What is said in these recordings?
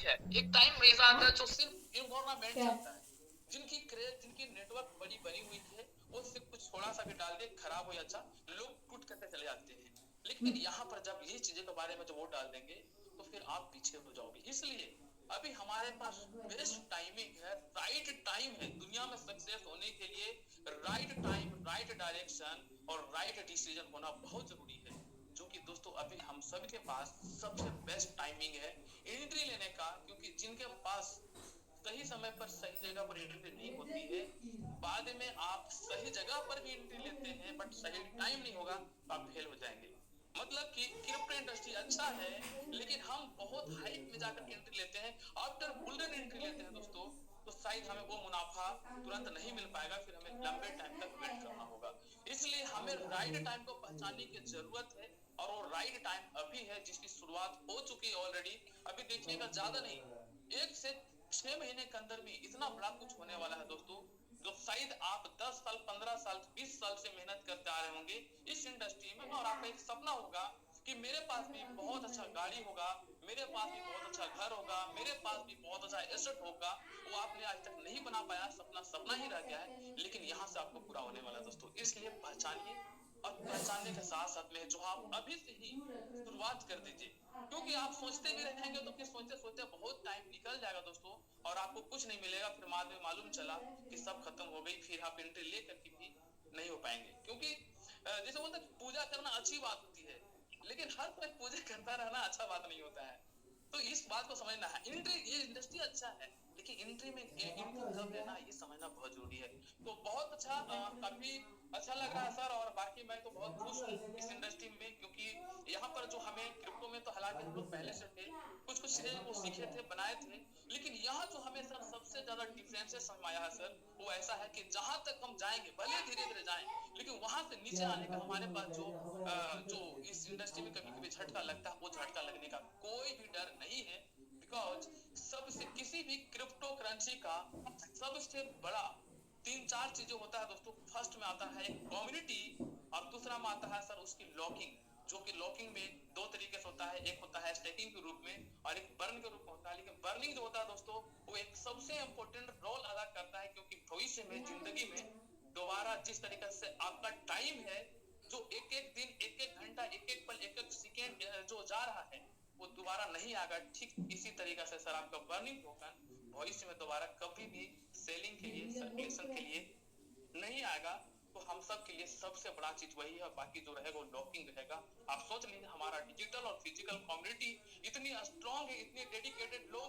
है, एक टाइम ऐसा आता है जो सिर्फ इन्वायरमेंट चलता है, जिनकी क्रेज, जिनकी नेटवर्क बड़ी बनी हुई है, वो सिर्फ कुछ थोड़ा सा भी डाल दे, खराब हो जाता, लोग टूट करके चले जाते हैं। लेकिन यहाँ पर जब ये चीजें के बारे में जब वो डाल देंगे तो फिर आप पीछे हो जाओगे। इसलिए अभी हमारे पास बेस्ट टाइमिंग है, राइट टाइम है दुनिया में सक्सेस होने के लिए। राइट टाइम, राइट डायरेक्शन और राइट डिसीजन होना बहुत जरूरी है, जो कि दोस्तों अभी हम सभी के पास सबसे बेस्ट टाइमिंग है एंट्री लेने का। क्योंकि जिनके पास सही समय पर सही जगह पर एंट्री नहीं होती है, बाद में आप सही जगह पर भी एंट्री लेते हैं बट सही टाइम नहीं होगा तो आप फेल हो जाएंगे। मतलब कि क्रिप्टो इंडस्ट्री अच्छा है, लेकिन हम बहुत हाइप में जाकर एंट्री लेते हैं, आफ्टर बुलियन एंट्री लेते हैं दोस्तों, तो शायद हमें वो मुनाफा तुरंत नहीं मिल पाएगा, फिर हमें लंबे टाइम तक वेट करना होगा। इसलिए हमें राइट टाइम को पहचानने की जरूरत है, और वो राइट टाइम अभी है, जिसकी शुरुआत हो चुकी है ऑलरेडी। अभी देखिएगा, ज्यादा नहीं, 1 से 6 महीने के अंदर में इतना बड़ा कुछ होने वाला है दोस्तों, जो शायद आप 10 साल, 15 साल, 20 साल से मेहनत करते आ रहे होंगे इस इंडस्ट्री में, और आपका एक सपना होगा कि मेरे पास भी बहुत अच्छा गाड़ी होगा, मेरे पास भी बहुत अच्छा घर होगा, मेरे पास भी बहुत अच्छा एसेट होगा। वो आपने आज तक नहीं बना पाया, सपना सपना ही रह गया है, लेकिन यहाँ से आपको पूरा होने वाला है दोस्तों। इसलिए पहचानिए, और पहचानने के साथ साथ में जो आप अभी से ही शुरुआत कर दीजिए, क्योंकि आप सोचते भी रहेंगे तो फिर सोचते सोचते बहुत टाइम निकल जाएगा दोस्तों, और आपको कुछ नहीं मिलेगा। फिर बाद में मालूम चला कि सब खत्म हो गई, फिर आप एंट्री ले करके भी नहीं हो पाएंगे। क्योंकि जैसे बोलते पूजा करना अच्छी बात होती है, लेकिन हर कोई पूजा करता रहना अच्छा बात नहीं होता है। तो इस बात को समझना है, एंट्री, ये इंडस्ट्री अच्छा है, लेकिन एंट्री में एंट्री कब लेना ये समझना बहुत जरूरी है। तो बहुत अच्छा, काफी अच्छा लग रहा है सर, और बाकी मैं तो बहुत खुश हूँ इस इंडस्ट्री में, क्योंकि यहाँ पर जो हमें क्रिप्टो में तो हालांकि हम लोग पहले से थे, कुछ कुछ चीजें वो सीखे थे, बनाए थे, लेकिन यहाँ जो हमें सर सबसे ज्यादा डिफरेंसेस समझ आया है सर, वो ऐसा है कि जहां तक हम जाएंगे, भले धीरे धीरे जाएं, लेकिन वहां से नीचे आने का हमारे पास जो इस इंडस्ट्री में कभी कभी झटका लगता है, वो झटका लगने का कोई भी डर नहीं है। बिकॉज सबसे, किसी भी क्रिप्टो करेंसी का सबसे बड़ा 3-4 चीजें होता है दोस्तों। फर्स्ट में आता है एक कम्युनिटी, और दूसरा में आता है सर उसकी लॉकिंग, जो कि लॉकिंग में दो तरीके से होता है, एक होता है स्टेकिंग के रूप में और एक बर्न के रूप में होता है। लेकिन बर्निंग जो होता है दोस्तों, वो एक सबसे इंपॉर्टेंट रोल अदा करता है, क्योंकि भविष्य में, जिंदगी में दोबारा जिस तरीके से आपका टाइम है, जो एक एक दिन, एक एक घंटा, एक एक पल, एक एक सेकेंड जो जा रहा है, वो दोबारा नहीं आएगा। ठीक इसी तरीके से सर आपका बर्निंग टोकन भविष्य में दोबारा कभी भी सेलिंग के लिए, सर्कुलेशन के लिए नहीं आएगा। तो हम सब के लिए सबसे बड़ा चीज वही है, बाकी जो रहेगा वो लॉकिंग रहेगा। आप सोच लीजिए, हमारा डिजिटल और फिजिकल कम्युनिटी इतनी स्ट्रांग है, इतने डेडिकेटेड लोग,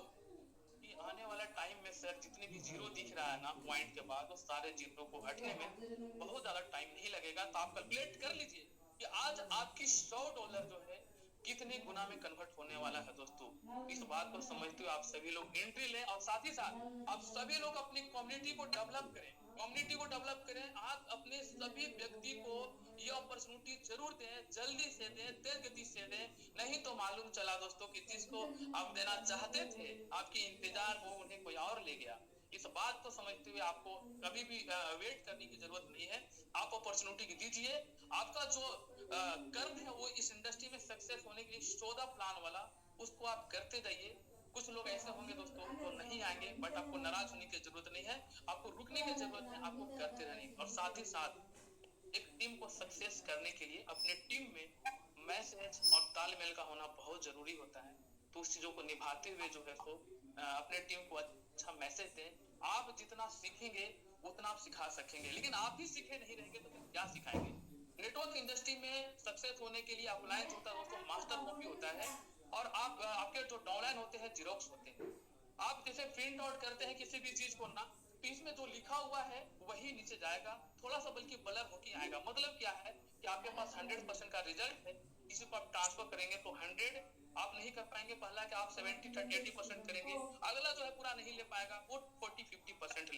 कि आने वाला टाइम में सर जितने भी जीरो दिख रहा है ना पॉइंट के बाद, वो सारे जीरो को हटने में बहुत ज्यादा टाइम नहीं लगेगा। तो आप कैलकुलेट कर लीजिए कि आज आपकी $100 जो है कितने गुना में कन्वर्ट होने वाला है दोस्तों। इस बात को समझते हुए आप सभी लोग एंट्री लें, और साथ ही साथ आप सभी लोग अपनी कम्युनिटी को डेवलप करें, कम्युनिटी को डेवलप करें। आप अपने सभी व्यक्ति को ये अपॉर्चुनिटी जरूर दें, जल्दी से दें, तेज गति से दें, नहीं तो मालूम चला दोस्तों कि जिसको आप देना चाहते थे, आपकी इंतजार वो उन्हें कोई और ले गया। इस बात को समझते हुए आपको कभी भी वेट करने की जरूरत नहीं है, आप अपॉर्चुनिटी दीजिए। आपका जो कर्म है वो इस इंडस्ट्री में सक्सेस होने के लिए 14 प्लान वाला, उसको आप करते जाइए। कुछ लोग ऐसे होंगे दोस्तों जो नहीं आएंगे, बट आपको नाराज होने की जरूरत नहीं है, आपको रुकने की जरूरत है, आपको करते रहने की। और साथ ही साथ एक टीम को सक्सेस करने के लिए अपने टीम में मैसेज और तालमेल का होना बहुत जरूरी होता है। तो उस चीजों को निभाते हुए जो है सो अपने टीम को अच्छा मैसेज दें। आप जितना सीखेंगे उतना आप सिखा सकेंगे, लेकिन आप ही सीखे नहीं रहेंगे तो फिर क्या सिखाएंगे। नेटवर्क इंडस्ट्री में सक्सेस होने के लिए अपलायंस होता है दोस्तों, मास्टर कॉपी होता है, और आप आपके जो डाउनलाइन होते हैं जीरोक्स होते हैं। आप जैसे प्रिंट आउट करते हैं किसी भी चीज को ना, तो इसमें जो लिखा हुआ है वही नीचे जाएगा, थोड़ा सा बल्कि ब्लर होके आएगा। मतलब क्या है कि आपके पास 100% का रिजल्ट है, किसी को आप ट्रांसफर करेंगे तो 100 आप नहीं कर पाएंगे, पहला कि आप 70-30-80% करेंगे, अगला जो है पूरा नहीं ले पाएगा, वो 40-50%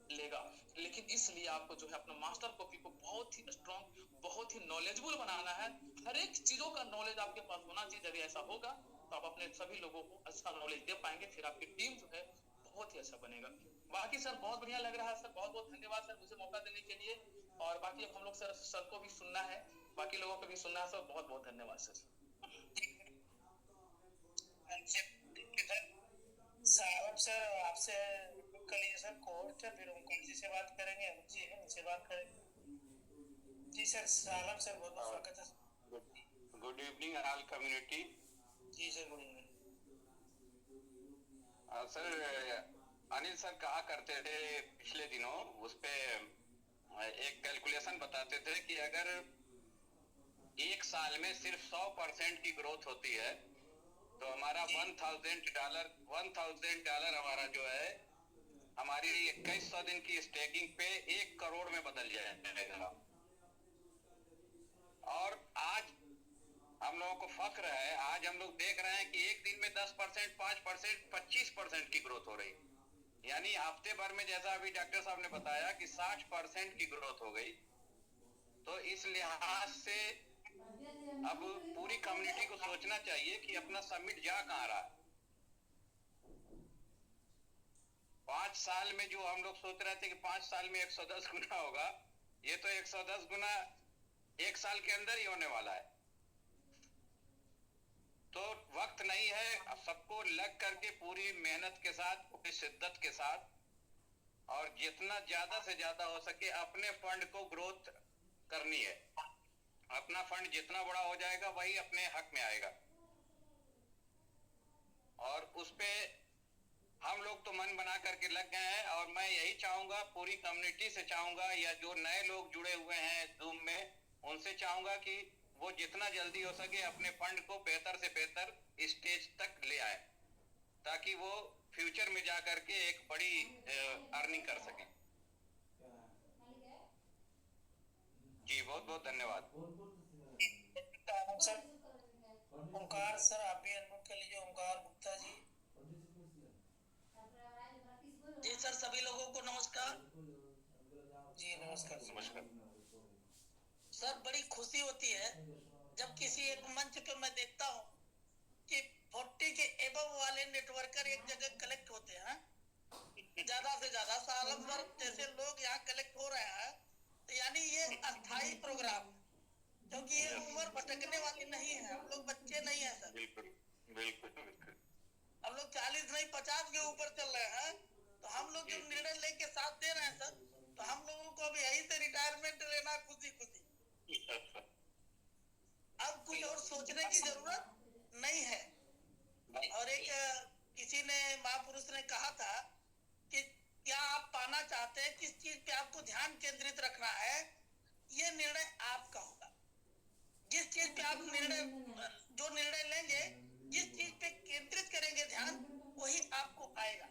लेगा। लेकिन इसलिए आपको जो है अपना मास्टर कॉपी को बहुत ही स्ट्रॉन्ग, बहुत ही नॉलेजेबल बनाना है। हर एक चीजों का नॉलेज आपके पास होना चाहिए, जब ऐसा होगा तो आप अपने सभी लोगों को अच्छा नॉलेज दे पाएंगे, फिर आपकी टीम जो है बहुत ही अच्छा बनेगा। बाकी सर बहुत बढ़िया लग रहा है सर, बहुत बहुत धन्यवाद सर मुझे मौका देने के लिए। और बाकी अब हम लोग सर को भी सुनना है, बाकी लोगों को भी सुनना है सर। बहुत बहुत धन्यवाद सर। से कर लीजिए सर कोर्ट, फिर उनको जी से बात करेंगे, जी उनसे बात करेंगे। जी सर, सालम सर, बहुत बहुत स्वागत है। Good evening all community. जी sir, good evening. Sir, Anil sir कहा करते थे पिछले दिनों, उस पे एक कैलकुलेशन बताते थे कि अगर एक साल में सिर्फ 100% की ग्रोथ होती है तो हमारा $1,000 हमारा जो है, हमारी 2100 दिन की स्टेकिंग पे 1 करोड़ में बदल जाएगा। और आज हम लोगों को फक्र है, आज हम लोग देख रहे हैं कि एक दिन में 10%, 5%, 25% की ग्रोथ हो रही है। यानी हफ्ते भर में, जैसा अभी डॉक्टर साहब ने बताया कि 60% की ग्रोथ हो गई। तो इस लिहाज से अब पूरी कम्युनिटी को सोचना चाहिए कि अपना समिट जा कहाँ रहा है। 5 साल में जो हम लोग सोच रहे थे कि 5 साल में 110 गुना होगा, ये तो 110 गुना एक साल के अंदर ही होने वाला है। तो वक्त नहीं है, अब सबको लग करके पूरी मेहनत के साथ, पूरी शिद्दत के साथ, और जितना ज्यादा से ज्यादा हो सके अपने फंड को ग्रोथ करनी है। अपना फंड जितना बड़ा हो जाएगा वही अपने हक में आएगा। और उस पे हम लोग तो मन बना करके लग गए हैं, और मैं यही चाहूंगा, पूरी कम्युनिटी से चाहूंगा, या जो नए लोग जुड़े हुए हैं जूम में, उनसे चाहूंगा कि वो जितना जल्दी हो सके अपने फंड को बेहतर से बेहतर स्टेज तक ले आए, ताकि वो फ्यूचर में जा करके एक बड़ी अर्निंग कर सकें। जी बहुत बहुत धन्यवाद। सर ओंकार सर, आप भी अनम्यूट कर लीजिए। ओंकार गुप्ता जी। जी सर, सभी लोगों को नमस्कार। जी नमस्कार। नमस्कार सर, बड़ी खुशी होती है जब किसी एक मंच पे मैं देखता हूँ कि 40 के एबव वाले नेटवर्कर एक जगह कलेक्ट होते हैं। ज्यादा से ज्यादा सालम सर जैसे लोग यहाँ कलेक्ट हो रहे हैं, तो यानी ये अस्थाई प्रोग्राम, क्योंकि ये उम्र भटकने वाली नहीं है। हम लोग बच्चे नहीं है सर। बिल्कुल बिल्कुल बिल्कुल। हम लोग 40 नहीं 50 के ऊपर चल रहे हैं। तो हम लोग जो निर्णय लेके साथ दे रहे हैं सर, तो हम लोगों को अब यहीं से रिटायरमेंट लेना खुशी खुशी। अब कुछ और सोचने की जरूरत नहीं है। और एक किसी ने, महापुरुष ने कहा था कि क्या आप पाना चाहते हैं, किस चीज पे आपको ध्यान केंद्रित रखना है, ये निर्णय आपका होगा। जिस चीज पे आप जो निर्णय लेंगे, जिस चीज पे केंद्रित करेंगे ध्यान, वही आपको आएगा।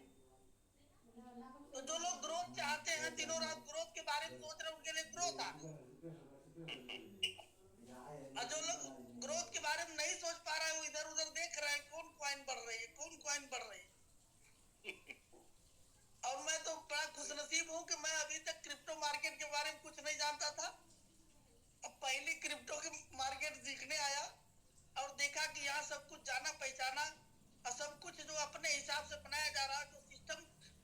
तो जो लोग ग्रोथ चाहते हैं, दिनों रात ग्रोथ के बारे में सोच रहे हैं, उनके लिए ग्रोथ आ गई। और जो लोग ग्रोथ के बारे में नहीं सोच पा रहे हैं, वो इधर उधर देख रहे हैं, कौन कॉइन बढ़ रही है, कौन कॉइन बढ़ रही है। और मैं तो बड़ा खुशनसीब हूँ कि मैं अभी तक क्रिप्टो मार्केट के बारे में कुछ नहीं जानता था। अब पहली क्रिप्टो के मार्केट सीखने आया और देखा कि यहाँ सब कुछ जाना पहचाना, और सब कुछ जो अपने हिसाब से बनाया जा रहा है, जो सिस्टम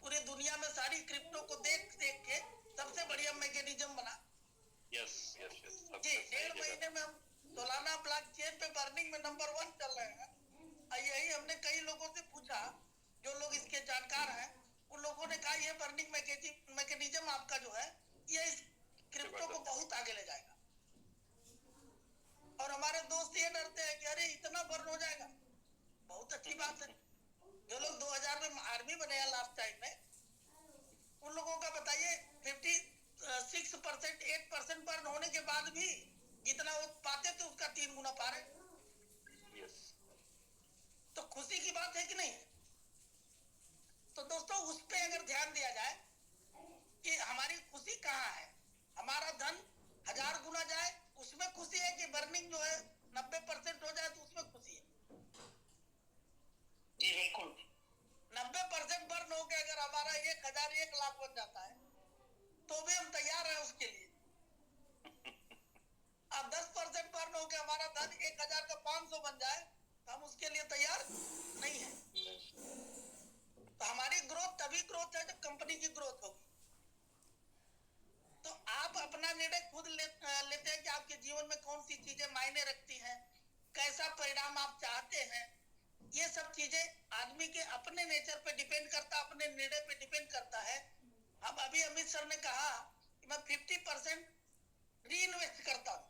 पूरी दुनिया में सारी क्रिप्टो को देख देख के सबसे बढ़िया मैकेनिज्म बना। Yes yes yes. जी, 1.5 महीने में हम सोलाना ब्लॉकचेन पे बर्निंग में नंबर 1 चल रहे हैं। और यही हमने कई लोगों से पूछा, जो लोग इसके जानकार हैं, उन लोगों ने कहा ये बर्निंग मैकेनिज्म आपका जो है, ये इस क्रिप्टो को बहुत आगे ले जाएगा। और हमारे दोस्त ये डरते हैं कि अरे इतना बर्न हो जाएगा। बहुत अच्छी बात है। जो लोग 2000 में आर्मी बने हैं लास्ट टाइम में, उन लोगों का बताइए 56%, 8% बर्न होने के बाद भी जितना वो पाते थे उसका 3 गुना पा रहे। यस। तो खुशी की बात है कि नहीं? तो दोस्तों, उस पे अगर ध्यान दिया जाए कि हमारी खुशी कहाँ है, हमारा धन 1000 गुना जाए, उसमें खुशी है कि बर्निंग जो है 90% हो जाए, तो उसमें खुशी है। जी बिल्कुल। 90% बर्न हो गया, अगर हमारा 1000 1 लाख बन जाता है, तो भी हम तैयार हैं उसके लिए। अब 10% बर्न हो गया, हमारा धन 1000 का 500 बन जाए, तो हम उसके लिए तैयार नहीं है। तो हमारी ग्रोथ तभी ग्रोथ है जब कंपनी की ग्रोथ होगी। तो आप अपना निर्णय खुद लेते हैं कि आपके जीवन में कौन सी चीजें मायने रखती हैं, कैसा परिणाम आप चाहते हैं। ये सब चीजें आदमी के अपने नेचर पे डिपेंड करता, अपने निर्णय पे डिपेंड करता है। अब अभी अमित सर ने कहा कि मैं 50% री इन्वेस्ट करता हूँ,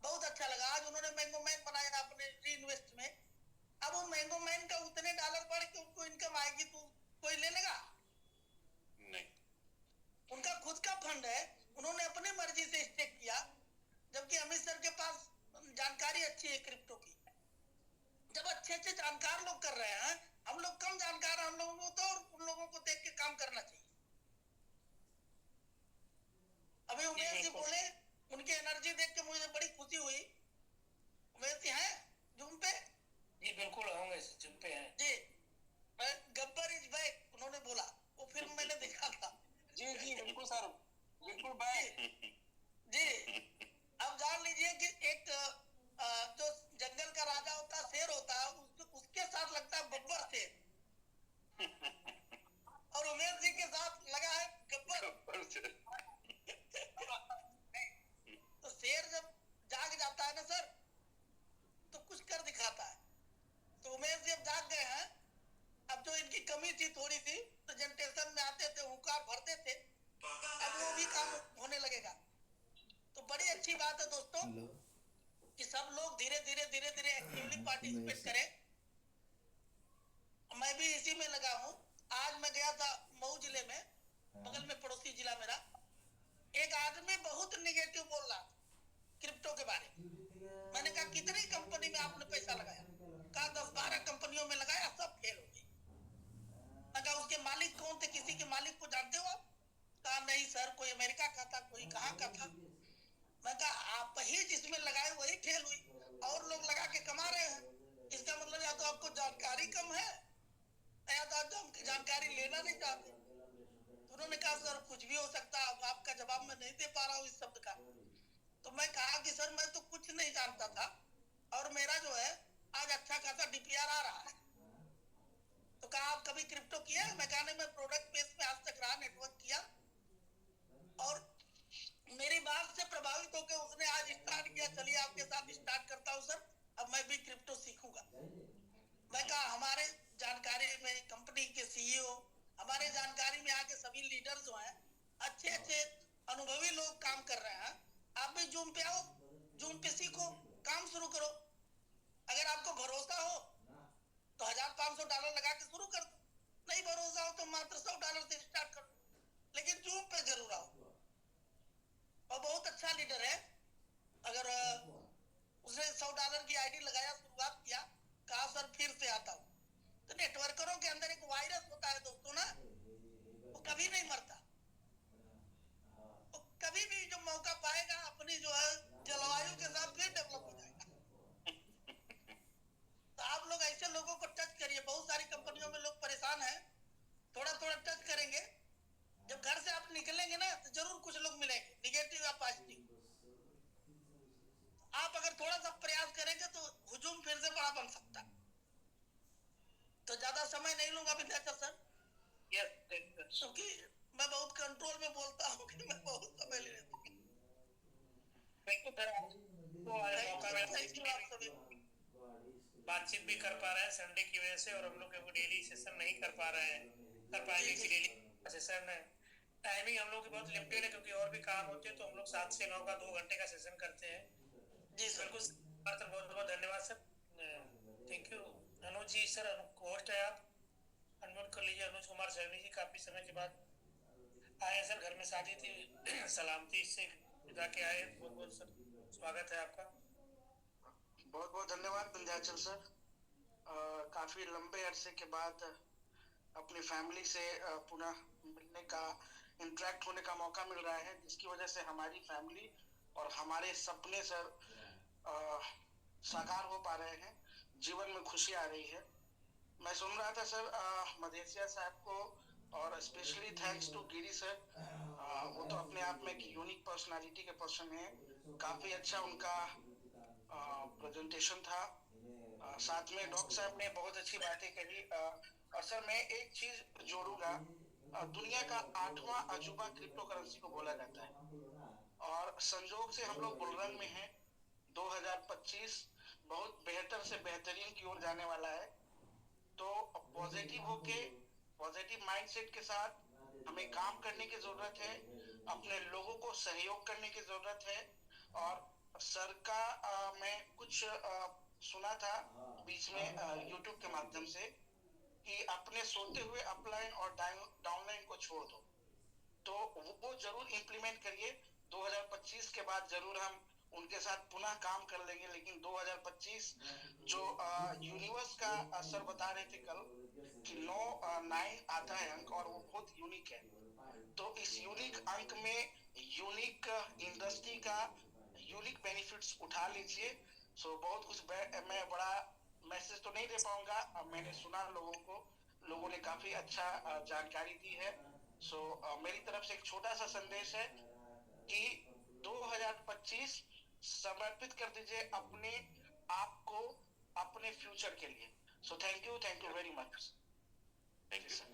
बहुत अच्छा लगा। आज उन्होंने मैंगो मैन बनाया ना अपने री इन्वेस्ट में। अब वो मैंगो मैन का उतने डॉलर बढ़ के उनको इनकम आएगी तो कोई ले लेगा? नहीं। उनका खुद का फंड है, उन्होंने अपनी मर्जी से स्टेक किया, जबकि अमित सर के पास जानकारी अच्छी है क्रिप्टो की। जब अच्छे अच्छे जानकार लोग कर रहे हैं, हम लोग कम जानकार, हम लोगों को तो और उन लोगों को देख के काम करना चाहिए। अभी उमेश जी बोले, उनकी एनर्जी देख के मुझे बड़ी खुशी हुई। उमेश जी हैं जूम पे? जी बिल्कुल होंगे, जूम पे हैं जी। गब्बर इज बैक उन्होंने बोला, वो फिल्म मैंने देखा था। जी जी बिल्कुल सर, बिल्कुल बैक। जी। अब जान लीजिए कि एक जो जंगल का राजा होता है, शेर होता है, उसके साथ लगता है बब्बर शेर, और उमेश जी के साथ लगा है गब्बर। तो शेर जब जाग जाता है ना सर, तो कुछ कर दिखाता है। तो उमेश जी अब जाग गए हैं। अब जो इनकी कमी थी थोड़ी सी, प्रेजेंटेशन में आते थे, हुंकार भरते थे, अब वो भी काम होने लगेगा। तो बड़ी अच्छी बात है दोस्तों कि सब लोग धीरे धीरे एक्टिवली पार्टिसिपेट करें। मैं भी इसी में लगा हूँ। आज मैं गया था मऊ जिले में, बगल में पड़ोसी जिला मेरा। एक आदमी बहुत निगेटिव बोल रहा क्रिप्टो के बारे में। मैंने कहा कितनी कंपनी में आपने पैसा लगाया? कहा 10-12 कंपनियों में लगाया, सब फेल हो गई। मैं कहा उसके मालिक कौन थे, किसी के मालिक को जानते हो आप? कहा नहीं सर, कोई अमेरिका का था, कोई कहाँ का था। मैं कहा आप ही जिसमें लगाए वही फेल हुई, और लोग लगा के कमा रहे हैं। इसका मतलब या तो आपको जानकारी कम है, या तो आप जानकारी लेना नहीं चाहते। तो उन्होंने कहा सर कुछ भी हो सकता है, आपका जवाब मैं नहीं दे पा रहा हूँ इस शब्द का। तो मैं कहा कि सर मैं तो कुछ नहीं जानता था, और मेरा जो है आज अच्छा खासा डीपीआर आ रहा है। तो कहा आप कभी क्रिप्टो किया? मैं कहा नहीं, मैं प्रोडक्ट बेस पे आज तक रहा, नेटवर्क किया। और मेरी बात से प्रभावित होकर उसने आज स्टार्ट किया, चलिए आपके साथ स्टार्ट करता हूँ सर, अब मैं भी क्रिप्टो सीखूंगा। मैं कहा हमारे जानकारी में कंपनी के सीईओ, हमारे जानकारी में आके सभी लीडर जो हैं, अच्छे अच्छे अनुभवी लोग काम कर रहे हैं। आप भी जूम पे आओ, जूम पे सीखो, काम शुरू करो। अगर आपको भरोसा हो तो $1500 लगा के शुरू कर दो, नहीं भरोसा हो तो मात्र $100 से स्टार्ट करो, लेकिन जूम पे जरूर आओ। और बहुत अच्छा लीडर है। अगर उसने $100 की आईडी लगाया, शुरुआत किया, कहा सर फिर से आता हूँ। तो नेटवर्करों के अंदर एक वायरस होता है दोस्तों ना, वो कभी नहीं मरता। वो कभी भी जो मौका पाएगा अपनी जो है जलवायु के साथ फिर डेवलप हो जाएगा। तो आप लोग ऐसे लोगों को टच करिए। बहुत सारी कंपनियों में लोग परेशान हैं, थोड़ा थोड़ा टच करेंगे। जब घर से आप निकलेंगे ना तो जरूर कुछ लोग मिलेंगे, निगेटिव या पॉजिटिव। आप अगर थोड़ा सा प्रयास करेंगे तो हुजूम फिर से बड़ा बन सकता है। तो ज्यादा समय नहीं लूंगा विंध्याचल सर, क्योंकि मैं बहुत कंट्रोल में बोलता हूँ कि मैं बहुत समय ले लेता हूँ। बातचीत भी कर पा रहे हैं संडे की वजह से, और हम लोग डेली सेशन नहीं कर पा रहे हैं, कर पाएंगे कि डेली सेशन है। टाइमिंग हम लोग की बहुत लिमिटेड है, क्योंकि और भी काम होते हैं, तो हम लोग 7 से 9 का 2 घंटे का सेशन करते हैं। जी सर, बिल्कुल सर, बहुत बहुत धन्यवाद sir, thank you. Anuj ji sir, host है आप, अनम्यूट कर लीजिए। अनुज कुमार सैनी जी काफी समय के बाद आए सर, घर में शादी थी, सलामती से विदा के आए। बहुत बहुत सर स्वागत है आपका। बहुत बहुत धन्यवाद विंध्याचल सर। काफी लंबे अरसे के बाद अपनी फैमिली से पुनः मिलने का, इंटरेक्ट होने का मौका मिल रहा है, जिसकी वजह से हमारी फैमिली और हमारे सपने सर साकार हो पा रहे हैं, जीवन में खुशी आ रही है। मैं सुन रहा था सर मधेसिया साहब को, और specially thanks to Giri sir. वो तो अपने आप में एक यूनिक पर्सनालिटी के पर्सन है। काफी अच्छा उनका प्रेजेंटेशन था। साथ में डॉक्टर साहब ने बहुत अच्छी बातें कही। और सर मैं एक चीज जोड़ूंगा, दुनिया का 8वां अजूबा क्रिप्टो करेंसी को बोला जाता है, और संजोग से हम लोग बुलरन में हैं। 2025 बहुत बेहतर से बेहतरीन की ओर जाने वाला है। तो पॉजिटिव होके पॉजिटिव माइंडसेट के साथ हमें काम करने की जरूरत है, अपने लोगों को सहयोग करने की जरूरत है। और सर का मैं कुछ सुना था बीच में यूट्यूब के माध्यम से कि अपने सोते हुए अपलाइन और डाउनलाइन को छोड़ दो, तो वो जरूर इम्प्लीमेंट करिए। 2025 के बाद जरूर हम उनके साथ पुनः काम कर लेंगे, लेकिन 2025 जो यूनिवर्स का सर बता रहे थे कल कि 9 आता है अंक और वो बहुत यूनिक है। तो इस यूनिक अंक में यूनिक इंडस्ट्री का यूनिक बेनिफिट्स उठा लीजिए। सो बहुत कुछ मैं बड़ा मैसेज तो नहीं दे पाऊंगा, मैंने सुना लोगों ने काफी अच्छा जानकारी दी है। सो मेरी तरफ से एक छोटा सा संदेश है कि 2025 समर्पित कर दीजिए अपने आप को अपने फ्यूचर के लिए। So thank you very much. Thank you sir.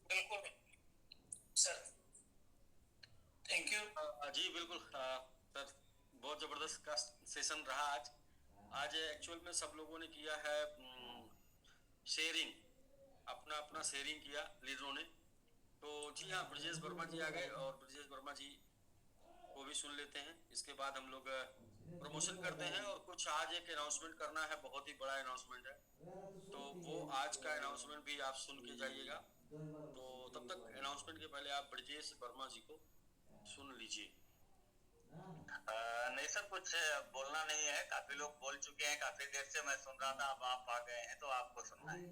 बिल्कुल सर, थैंक यू। जी बिल्कुल सर, बहुत ज़बरदस्त का सेशन रहा आज एक्चुअल में सब लोगों ने किया है शेयरिंग, अपना अपना शेयरिंग किया लीडरों ने। तो जी हाँ, ब्रजेश वर्मा जी आ गए और ब्रजेश वर्मा जी को भी सुन लेते हैं। इसके बाद हम लोग प्रमोशन करते हैं और कुछ आज एक अनाउंसमेंट करना है, बहुत ही बड़ा अनाउंसमेंट है, तो वो आज का अनाउंसमेंट भी आप सुन के जाइएगा। तो तब तक अनाउंसमेंट के पहले आप ब्रजेश वर्मा जी को सुन लीजिए। नहीं सर, कुछ बोलना नहीं है, काफी लोग बोल चुके हैं, काफी देर से मैं सुन रहा था, अब आप आ गए हैं तो आपको सुनना है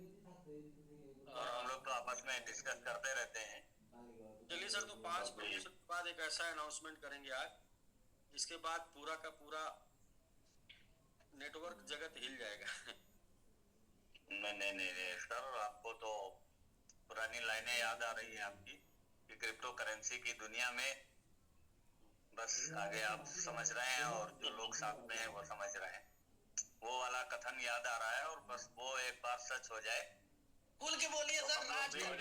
और हम लोग तो आपस में डिस्कस करते रहते हैं। चलिए सर, तो 5 प्रमोशन के बाद एक ऐसा अनाउंसमेंट करेंगे आज, इसके बाद पूरा का पूरा नेटवर्क जगत हिल जाएगा। नहीं सर, आपको तो पुरानी लाइनें याद आ रही है आपकी कि क्रिप्टो करेंसी की दुनिया में बस आगे आप समझ रहे हैं और जो लोग साथ में हैं वो समझ रहे हैं, वो वाला कथन याद आ रहा है और बस वो एक बार सच हो जाए, खुल के बोलिए सर, राज हो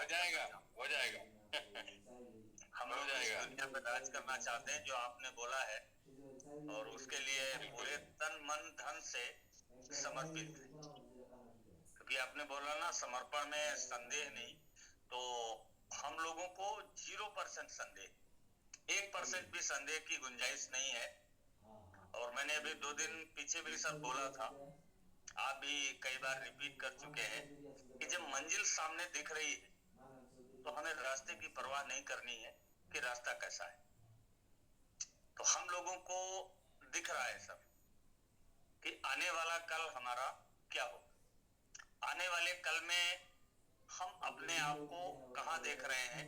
जाएगा हम लोग इस दुनिया पे राज करना चाहते हैं जो आपने बोला है, और उसके लिए पूरे तन मन धन से समर्पित है। क्योंकि आपने बोला ना, समर्पण में संदेह नहीं, तो हम लोगों को 0% संदेह, 1% भी संदेह की गुंजाइश नहीं है। और मैंने अभी 2 दिन पीछे भी सर बोला था, आप भी कई बार रिपीट कर चुके हैं कि जब मंजिल सामने दिख रही है तो हमें रास्ते की परवाह नहीं करनी है कि रास्ता कैसा है। तो हम लोगों को दिख रहा है सर कि आने वाला कल हमारा क्या हो, आने वाले कल में हम अपने आप को कहाँ देख रहे हैं,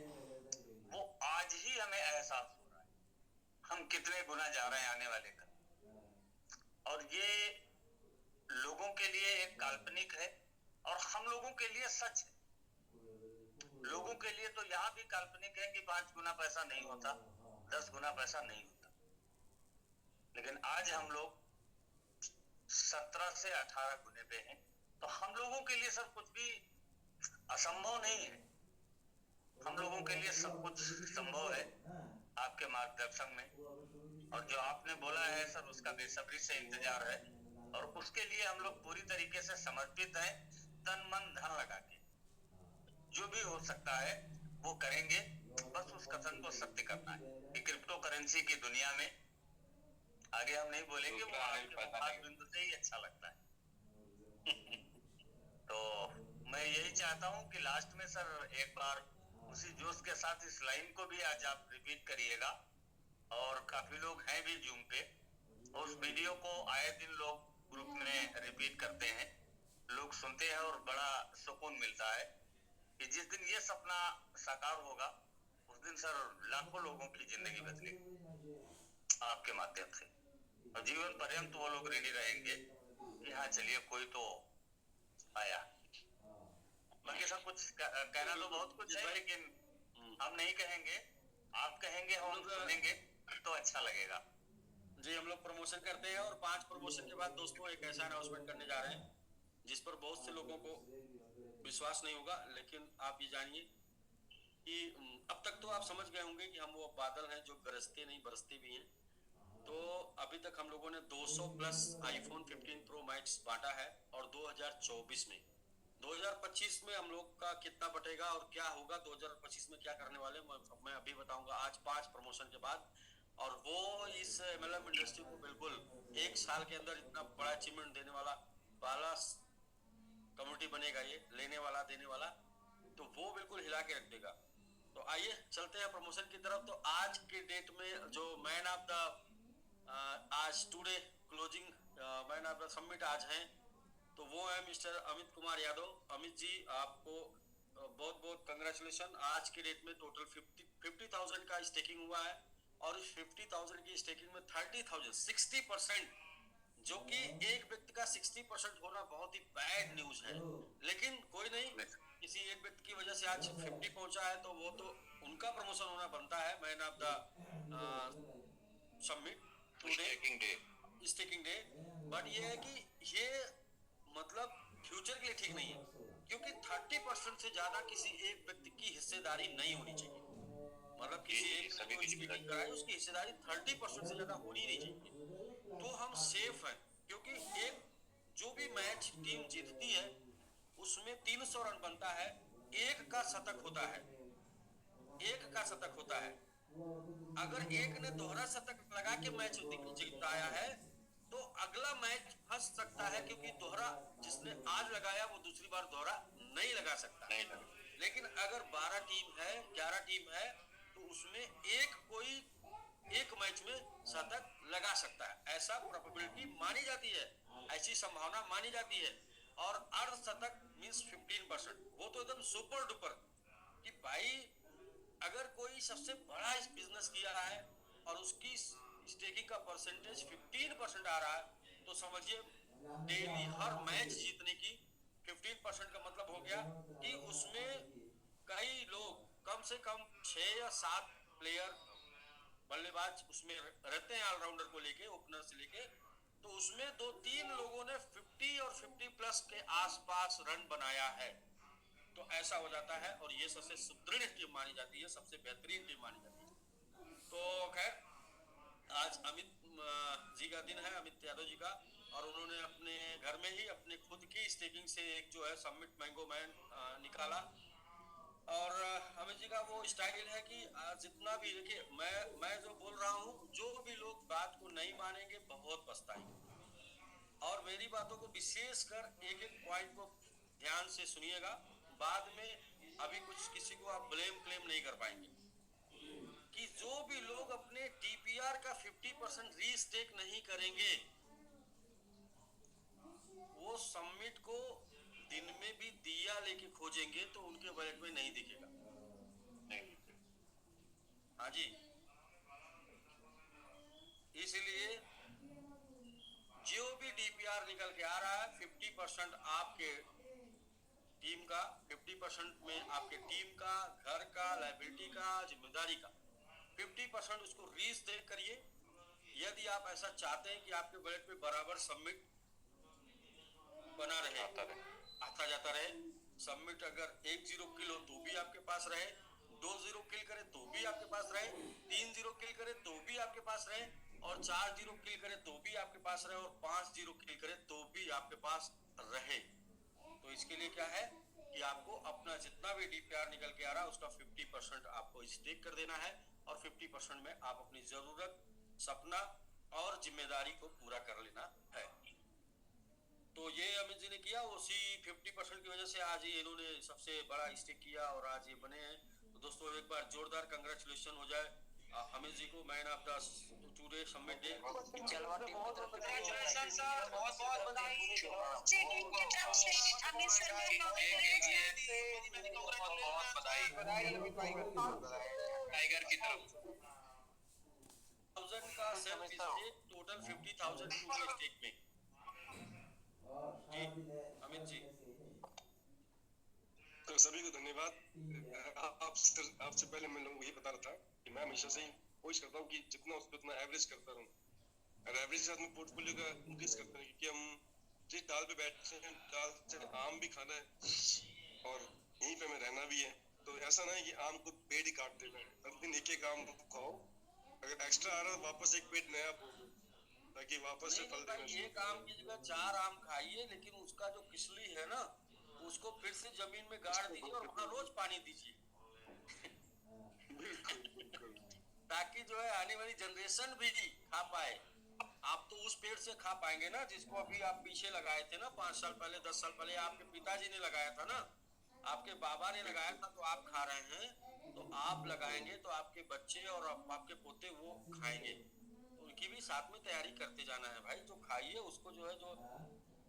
वो आज ही हमें एहसास हो रहा है, हम कितने गुना जा रहे हैं आने वाले कल। और ये लोगों के लिए एक काल्पनिक है और हम लोगों के लिए सच है। लोगों के लिए तो यहाँ भी काल्पनिक है कि 5 गुना पैसा नहीं होता, 10 गुना पैसा नहीं होता, लेकिन आज हम लोग 17 से 18 गुने पे हैं। तो हम लोगों के लिए सर कुछ भी असंभव नहीं है, हम लोगों के लिए सब कुछ संभव है आपके मार्गदर्शन में। और जो आपने बोला है सर, उसका बेसब्री से इंतजार है और उसके लिए हम लोग पूरी तरीके से समर्पित हैं, तन मन धन लगा के जो भी हो सकता है वो करेंगे। बस उस कथन को सत्य करना है कि क्रिप्टो करेंसी की दुनिया में आगे हम नहीं बोलेंगे, वो आपके बिंदु से ही अच्छा लगता है। तो मैं यही चाहता हूँ कि लास्ट में सर एक बार उसी जोश के साथ इस लाइन को भी आज आप रिपीट करिएगा। और काफी लोग हैं भी जूम पे, उस वीडियो को आए दिन लोग ग्रुप में रिपीट करते हैं, लोग सुनते हैं और बड़ा सुकून मिलता है कि जिस दिन ये सपना साकार होगा उस दिन सर लाखों लोगों की जिंदगी बदलेगी आपके माध्यम से, और जीवन पर्यंत वो लोग रेडी रहेंगे कि हाँ चलिए कोई तो आया। बाकी सब कुछ कहना तो बहुत कुछ है, लेकिन हम नहीं कहेंगे, आप कहेंगे, हम सुनेंगे तो अच्छा लगेगा। जी, हम लोग प्रमोशन करते हैं और 5 प्रमोशन के बाद दोस्तों एक ऐसा अनाउंसमेंट करने जा रहे हैं जिस पर बहुत से लोगों को विश्वास नहीं होगा, लेकिन आप ये जानिए कि अब तक तो आप समझ गए होंगे कि हम वो बादल हैं जो गरजते नहीं बरसते भी हैं। तो अभी तक हम लोगों ने 200 प्लस आईफोन 15 प्रो मैक्स बांटा है और 2024 में 2025 में हम लोग का कितना बटेगा और क्या होगा 2025 में क्या करने वाले मैं अभी बताऊंगा आज 5 प्रमोशन के बाद। और वो इस MLM इंडस्ट्री को बिल्कुल 1 साल के अंदर इतना बड़ा अचीवमेंट देने वाला कम्युनिटी बनेगा, ये लेने वाला देने वाला, तो वो बिल्कुल हिला के रख देगा। तो आइए चलते हैं प्रमोशन की तरफ। तो आज के डेट में जो मैन ऑफ द आज today closing man of the summit आज हैं, तो वो है मिस्टर अमित कुमार यादव। अमित जी आपको बहुत बहुत कंग्रेचुलेशन। आज के डेट में टोटल 50,000 का स्टेकिंग हुआ है और इस 50,000 की स्टेकिंग में 30,000 60%, जो कि एक व्यक्ति का 60% होना बहुत ही बैड न्यूज है, लेकिन कोई नहीं, किसी एक व्यक्ति की वजह से आज 50 पहुंचा है तो वो तो उनका प्रमोशन होना बनता है। Man of the summit today staking day. But ये है कि ये मतलब फ्यूचर के लिए ठीक नहीं है, क्योंकि 30% से ज्यादा किसी एक व्यक्ति की हिस्सेदारी नहीं होनी चाहिए। मतलब किसी एक व्यक्ति को स्पीकिंग कराए उसकी हिस्सेदारी 30% से ज्यादा होनी नहीं चाहिए। तो हम सेफ हैं, क्योंकि एक जो भी मैच टीम जीतती है उसमें 300 रन बनता है, एक का शतक होता है, एक का शतक होता है। अगर एक ने दोहरा शतक लगा के मैच जिताया है तो अगला मैच फंस सकता है, क्योंकि दोहरा जिसने आज लगाया वो दूसरी बार दोहरा नहीं लगा सकता। लेकिन अगर 12 टीम है 11 टीम है तो उसमें एक मैच में शतक लगा सकता है, ऐसा प्रोबेबिलिटी मानी जाती है, ऐसी संभावना मानी जाती है। और अर्ध शतक मींस 15%, वो तो एकदम सुपर डुपर कि भाई अगर कोई सबसे बड़ा इस बिजनेस किया है और उसकी स्टेकिंग का परसेंटेज 15% आ रहा है, तो समझिए डेली हर मैच जीतने की 15% का मतलब हो गया कि उसमें कई लोग कम से कम 6 या 7 प्लेयर बल्लेबाज उसमें रहते हैं, ऑलराउंडर को लेके, ओपनर से लेके, तो उसमें 2-3 लोगों ने 50 और 50 प्लस के आसपास रन बनाया है। तो ऐसा हो जाता है और ये सबसे सुदृढ़ टीम मानी जाती है, सबसे बेहतरीन टीम मानी जाती है। तो खैर आज अमित जी का दिन है, अमित यादव जी का, और उन्होंने अपने घर में ही अपने खुद की स्टेकिंग से एक जो है समिट मैंगो मैन निकाला। और अमित जी का वो स्टाइल है कि जितना भी देखिए, मैं जो बोल रहा हूँ, जो भी लोग बात को नहीं मानेंगे बहुत पछताएंगे। और मेरी बातों को विशेष कर एक एक पॉइंट को ध्यान से सुनिएगा, बाद में अभी कुछ किसी को आप ब्लेम क्लेम नहीं कर पाएंगे। कि जो भी लोग अपने टीपीआर का 50% रीस्टेक नहीं करेंगे वो समिट को दिन में भी दिया लेके खोजेंगे तो उनके वॉलेट में नहीं दिखेगा। हाँ जी, इसलिए जो भी डीपीआर निकल के आ रहा है 50% आपके टीम का, 50% में आपके टीम का, घर का, लायबिलिटी का, जिम्मेदारी का 50% उसको रीस्टेक करिए। यदि आप ऐसा चाहते हैं कि आपके वॉलेट में बराबर सबमिट बना रहे, आता जाता रहे, सबमिट अगर 1-0 किल हो तो भी आपके पास रहे, 2-0 किल करे तो भी आपके पास रहे, 3-0 किल करे तो भी आपके पास रहे, और 4-0 किल करे तो भी आपके पास रहे, और 5-0 किल करे तो भी आपके पास रहे। तो इसके लिए क्या है कि आपको अपना जितना भी डीपीआर निकल के आ रहा है उसका 50% आपको स्टेक कर देना है, और 50% में आप अपनी जरूरत, सपना और जिम्मेदारी को पूरा कर लेना है। तो ये अमित जी ने किया, उसी 50% की वजह से आज ही इन्होंने सबसे बड़ा स्टेक किया और आज ये बने हैं। तो दोस्तों एक बार जोरदार कंग्रेचुलेशन हो जाए अमित जी को, man of the today summit day. Tiger की तरफ 1000 का self stake, total 50,000 two stake में। जी अमित जी। तो सभी को धन्यवाद। आपसे पहले मैं लोगों को ये बता रहा था कि मैं हमेशा से कोशिश करता हूँ कि जितना उसको उतना एवरेज करता रहूँ, और एवरेज के साथ में पोर्टफोलियो का इंक्रीज करता हूँ, क्योंकि हम जिस डाल पे बैठे हैं डाल से आम भी खाना है और यहीं पे हमें रहना भी है। तो ऐसा ना है कि आम को पेड़ ही काट देना है, हर दिन एक एक आम खाओ, अगर एक्स्ट्रा आ रहा है वापस एक पेड़ नया ताकि वापस से नहीं फल नहीं भाई, देना एक आम की जगह 4 आम खाइए, लेकिन उसका जो किसली है ना, उसको फिर से जमीन में गाड़ दीजिए और वहां रोज पानी दीजिए, बिल्कुल बिल्कुल। ताकि जो है आने वाली जनरेशन भी खा पाए। आप तो उस पेड़ से खा पाएंगे ना जिसको अभी आप पीछे लगाए थे ना, 5 साल पहले 10 साल पहले आपके पिताजी ने लगाया था ना, आपके बाबा ने लगाया था, तो आप खा रहे हैं, तो आप लगाएंगे तो आपके बच्चे और आपके पोते वो खाएंगे, तो उनकी भी साथ में तैयारी करते जाना है भाई। जो खाइए उसको जो है, जो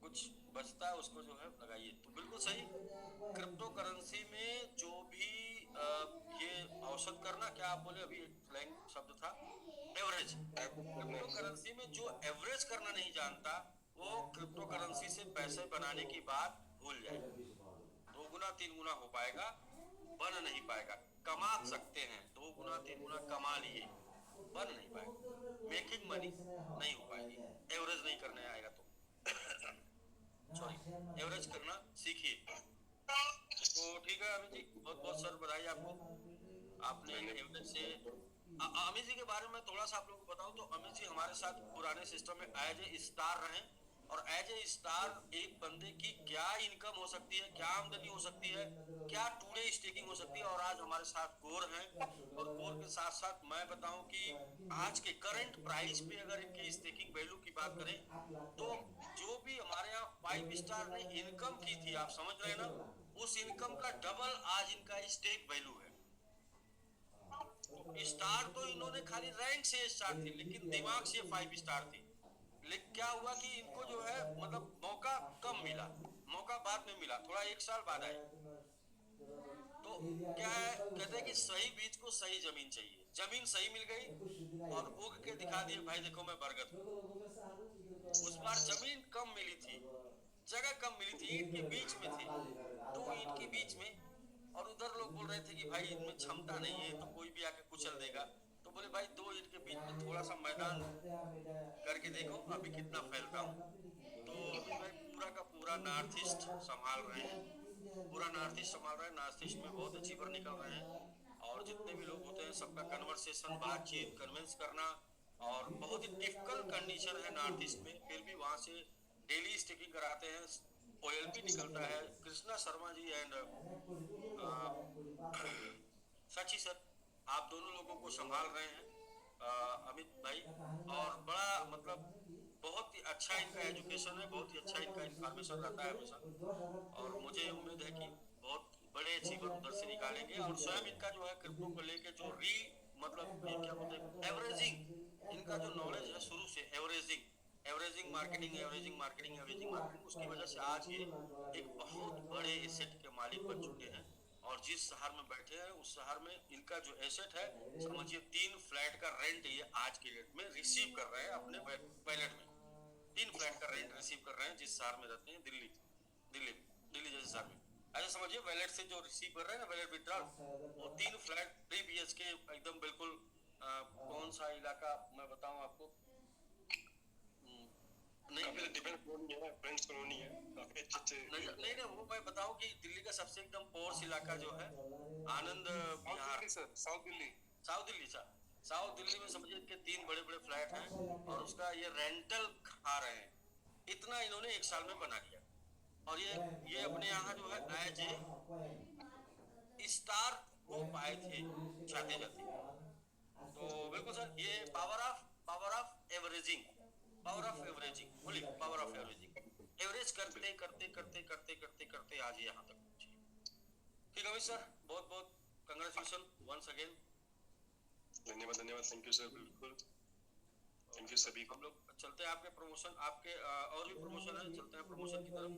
कुछ बचता है उसको जो है लगाइए। तो बिल्कुल सही। क्रिप्टो करेंसी में जो भी ये औसत करना, क्या आप बोले अभी, एक स्लैंग शब्द था, एवरेज। क्रिप्टो करेंसी में जो एवरेज करना नहीं जानता, वो क्रिप्टो करेंसी से पैसे बनाने की बात भूल जाए। 2 गुना 3 गुना हो पाएगा, बन नहीं पाएगा। कमा सकते हैं, 2 गुना 3 गुना कमा लिए, बन नहीं पाएगा, मेकिंग मनी नहीं हो पाएगी, एवरेज नहीं करने आएगा तो। सॉरी, एवरेज करना सीखिए। तो ठीक है अमित जी, बहुत बहुत सर बधाई आपको, आपने एवरेज से। अमित जी के बारे में थोड़ा सा आप लोगों को बताऊं तो अमित जी हमारे साथ पुराने सिस्टम में एज ए स्टार रहे, और एज ए स्टार एक बंदे की क्या इनकम हो सकती है, क्या आमदनी हो सकती है, क्या टू डे स्टेकिंग हो सकती है, और आज हमारे साथ गोर हैं। और गोर के साथ साथ मैं बताऊं कि आज के करंट प्राइस पे अगर इनकी स्टेकिंग वैल्यू की बात करें, तो जो भी हमारे यहाँ 5 स्टार ने इनकम की थी, आप समझ रहे हैं ना, उस इनकम का डबल आज इनका स्टेक वैल्यू है। तो स्टार तो इन्होंने खाली रैंक से स्टार थे, लेकिन दिमाग से 5 स्टार थे। लेकिन क्या हुआ कि इनको जो है मतलब मौका कम मिला, मौका बाद में मिला, थोड़ा 1 साल बाद आए। तो क्या है, कहते हैं कि सही बीज को सही जमीन चाहिए, जमीन सही मिल गई और उग के दिखा दिए भाई देखो मैं बरगद हूँ। उस बार जमीन कम मिली थी, जगह कम मिली थी, ईंट के बीच में थे, 2 ईंट के बीच में, और उधर लोग बोल रहे थे कि भाई इनमें क्षमता नहीं है तो कोई भी आके कुचल देगा। तो बोले भाई 2 ईंट के बीच में थोड़ा सा मैदान करके देखो अभी कितना फैलता हूँ। तो अभी भाई पूरा का पूरा नॉर्थ ईस्ट संभाल रहे हैं, पूरा नॉर्थ ईस्ट संभाल रहे हैं, नॉर्थ ईस्ट में बहुत अचीवर निकल रहे हैं, और जितने भी लोग होते हैं सबका कन्वर्सेशन, बातचीत, कन्विंस करना, और बहुत ही डिफिकल्ट कंडीशन है नॉर्थ ईस्ट में, फिर भी वहां से डेली स्टिकिंग कराते हैं, ओएलपी निकलता है। कृष्णा शर्मा जी एंड सची सर, आप दोनों लोगों को संभाल रहे हैं, अमित भाई, और बड़ा मतलब बहुत ही अच्छा इनका एजुकेशन है, बहुत ही अच्छा इनका इंफॉर्मेशन रहता है हमेशा, और मुझे उम्मीद है कि बहुत बड़े अचीवर उधर से निकालेंगे। और स्वयं इनका जो है क्रिप्टो को लेके जो मतलब ये क्या बोलते हैं, एवरेजिंग, इनका जो नॉलेज है शुरू से averaging marketing, averaging marketing, averaging marketing, उसकी वजह से आज ये एक बहुत बड़े एसेट के मालिक बन चुके हैं। और जिस शहर में बैठे हैं उस शहर में इनका जो एसेट है, समझिए 3 फ्लैट का रेंट ये आज के डेट में रिसीव कर रहे हैं अपने वैलेट में। 3 फ्लैट का रेंट रिसीव कर रहे हैं जिस शहर में रहते हैं, दिल्ली जैसे शहर में। ऐसा समझिए वैलेट से जो रिसीव कर रहे हैं ना, वैलेट विड्रॉल, वो 3 फ्लैट 3 BHK एकदम बिल्कुल। कौन सा इलाका मैं बताऊं आपको, नहीं डिपेंड कॉलोनी है, फ्रेंड्स कॉलोनी है, काफी अच्छे नहीं वो मैं बताऊं कि दिल्ली का सबसे एकदम पोर्स इलाका जो है आनंद विहार, साउथ दिल्ली साउथ दिल्ली में समझिए कि 3 बड़े बड़े फ्लैट हैं, और उसका ये रेंटल खा रहे हैं। इतना इन्होंने 1 साल में बना लिया, और ये अपने यहाँ जो है एज ए स्टार हो पाए थे जाते जाते। तो बिल्कुल सर, ये पावर ऑफ एवरेजिंग, बोलिए पावर ऑफ एवरेजिंग, एवरेज करते करते करते करते करते करते आज यहाँ तक पहुंचे। ठीक है सर, बहुत बहुत कंग्रेचुलेशन वंस अगेन। धन्यवाद, थैंक यू सर, बिल्कुल थैंक यू सभी को। हम लोग चलते हैं आपके प्रमोशन, आपके और भी प्रमोशन है, चलते हैं प्रमोशन की तरफ।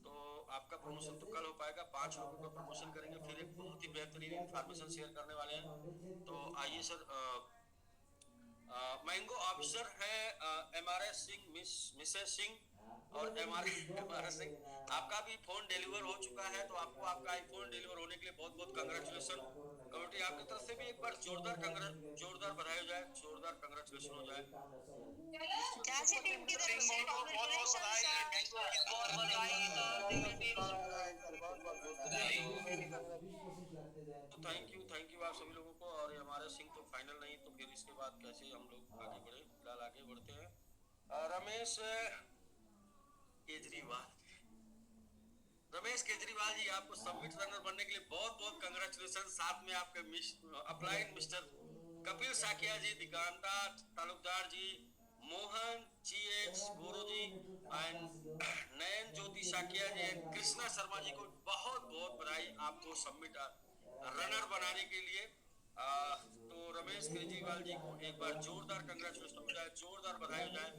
तो आपका प्रमोशन तो कल हो पाएगा, 5 लोगों का प्रमोशन करेंगे, फिर एक बहुत ही बेहतरीन इंफॉर्मेशन शेयर करने वाले हैं। तो आइए सर, मैंगो ऑफिसर है MRS सिंह, मिसेस सिंह, और MRS सिंह, आपका भी फोन डिलीवर हो चुका है, तो आपको आपका आईफोन डिलीवर होने के लिए बहुत बहुत कंग्रेचुलेशन। कमेटी आपकी तरफ से भी एक बार जोरदार बधाई हो जाए, जोरदार कंग्रेचुलेशन हो जाए। झांसी टीम की तरफ से कांग्रेचुलेशंस, बहुत बधाई दिल्ली टीम। तो थैंक यू आप सभी लोगों को। और हमारे सिंह तो फाइनल नहीं, तो फिर इसके बाद कैसे हम लोग आगे बढ़े, फिलहाल आगे बढ़ते हैं। रमेश केजरीवाल जी, आपको समिट रनर बनने के लिए बहुत बहुत कंग्रेचुलेशन। साथ में आपके applied mister Kapil Saikia ji, Diganta Talukdar ji, Mohan GH Goro ji and Nayan Jyoti Saikia ji and Krishna Sharma ji को बहुत बहुत बधाई आपको समिट रनर बनाने के लिए। तो रमेश केजरीवाल जी को एक बार जोरदार कंग्रेचुलेशन हो जाए, जोरदार बधाई हो जाए।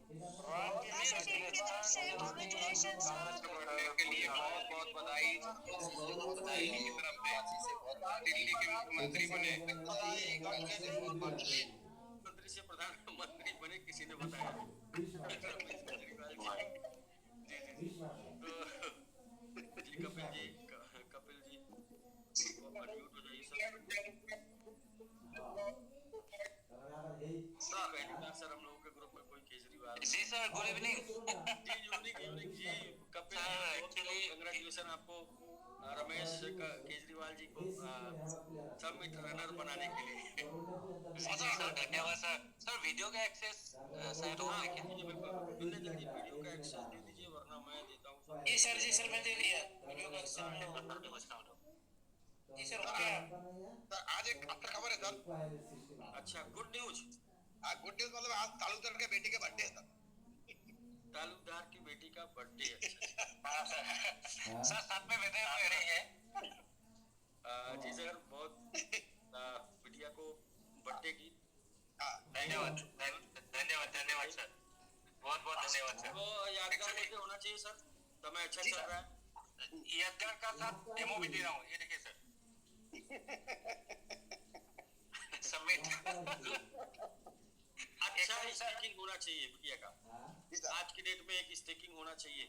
कांग्रेस टीम की तरफ से कांग्रेचुलेशन सर। के लिए बहुत बहुत बधाई। दिल्ली की तरफ से दिल्ली के मुख्यमंत्री बने। मंत्री से प्रधानमंत्री बने किसी ने बताया। रमेश केजरीवाल जी, जी तो जी कपिल जी अनम्यूट हो जाइए सर। हम लोगों के ग्रुप में कोई Kejriwal ji sir, good evening. जी इवनिंग जी कपिल एक्चुअली कंग्रेचुलेशन आपको रमेश केजरीवाल जी को समिट रनर बनाने के लिए। सर धन्यवाद सर। सर वीडियो का एक्सेस शायद हो लेकिन वीडियो का एक्सेस दे दीजिए वरना मैं देता हूँ। जी सर मैं दे दिया वीडियो का एक्सेस। जी सर हो गया। आज एक आफ्टर खबर है सर। अच्छा, गुड न्यूज। गुड न्यूज मतलब आज तालुकदार के बेटी के बर्थडे है सर। तालुकदार की बेटी का बर्थडे है। सर साथ में बैठे हुए रही है। जी सर, बहुत बिटिया को बर्थडे की धन्यवाद सर। बहुत बहुत धन्यवाद सर। वो यादगार बर्थडे होना चाहिए सर। समय अच्छा चल रहा है। यादगार का साथ डेमो भी दे रहा हूँ, ये देखिए सर। सबमिट। अच्छा स्टेकिंग होना चाहिए बिटिया का। आज की डेट में एक स्टेकिंग होना चाहिए।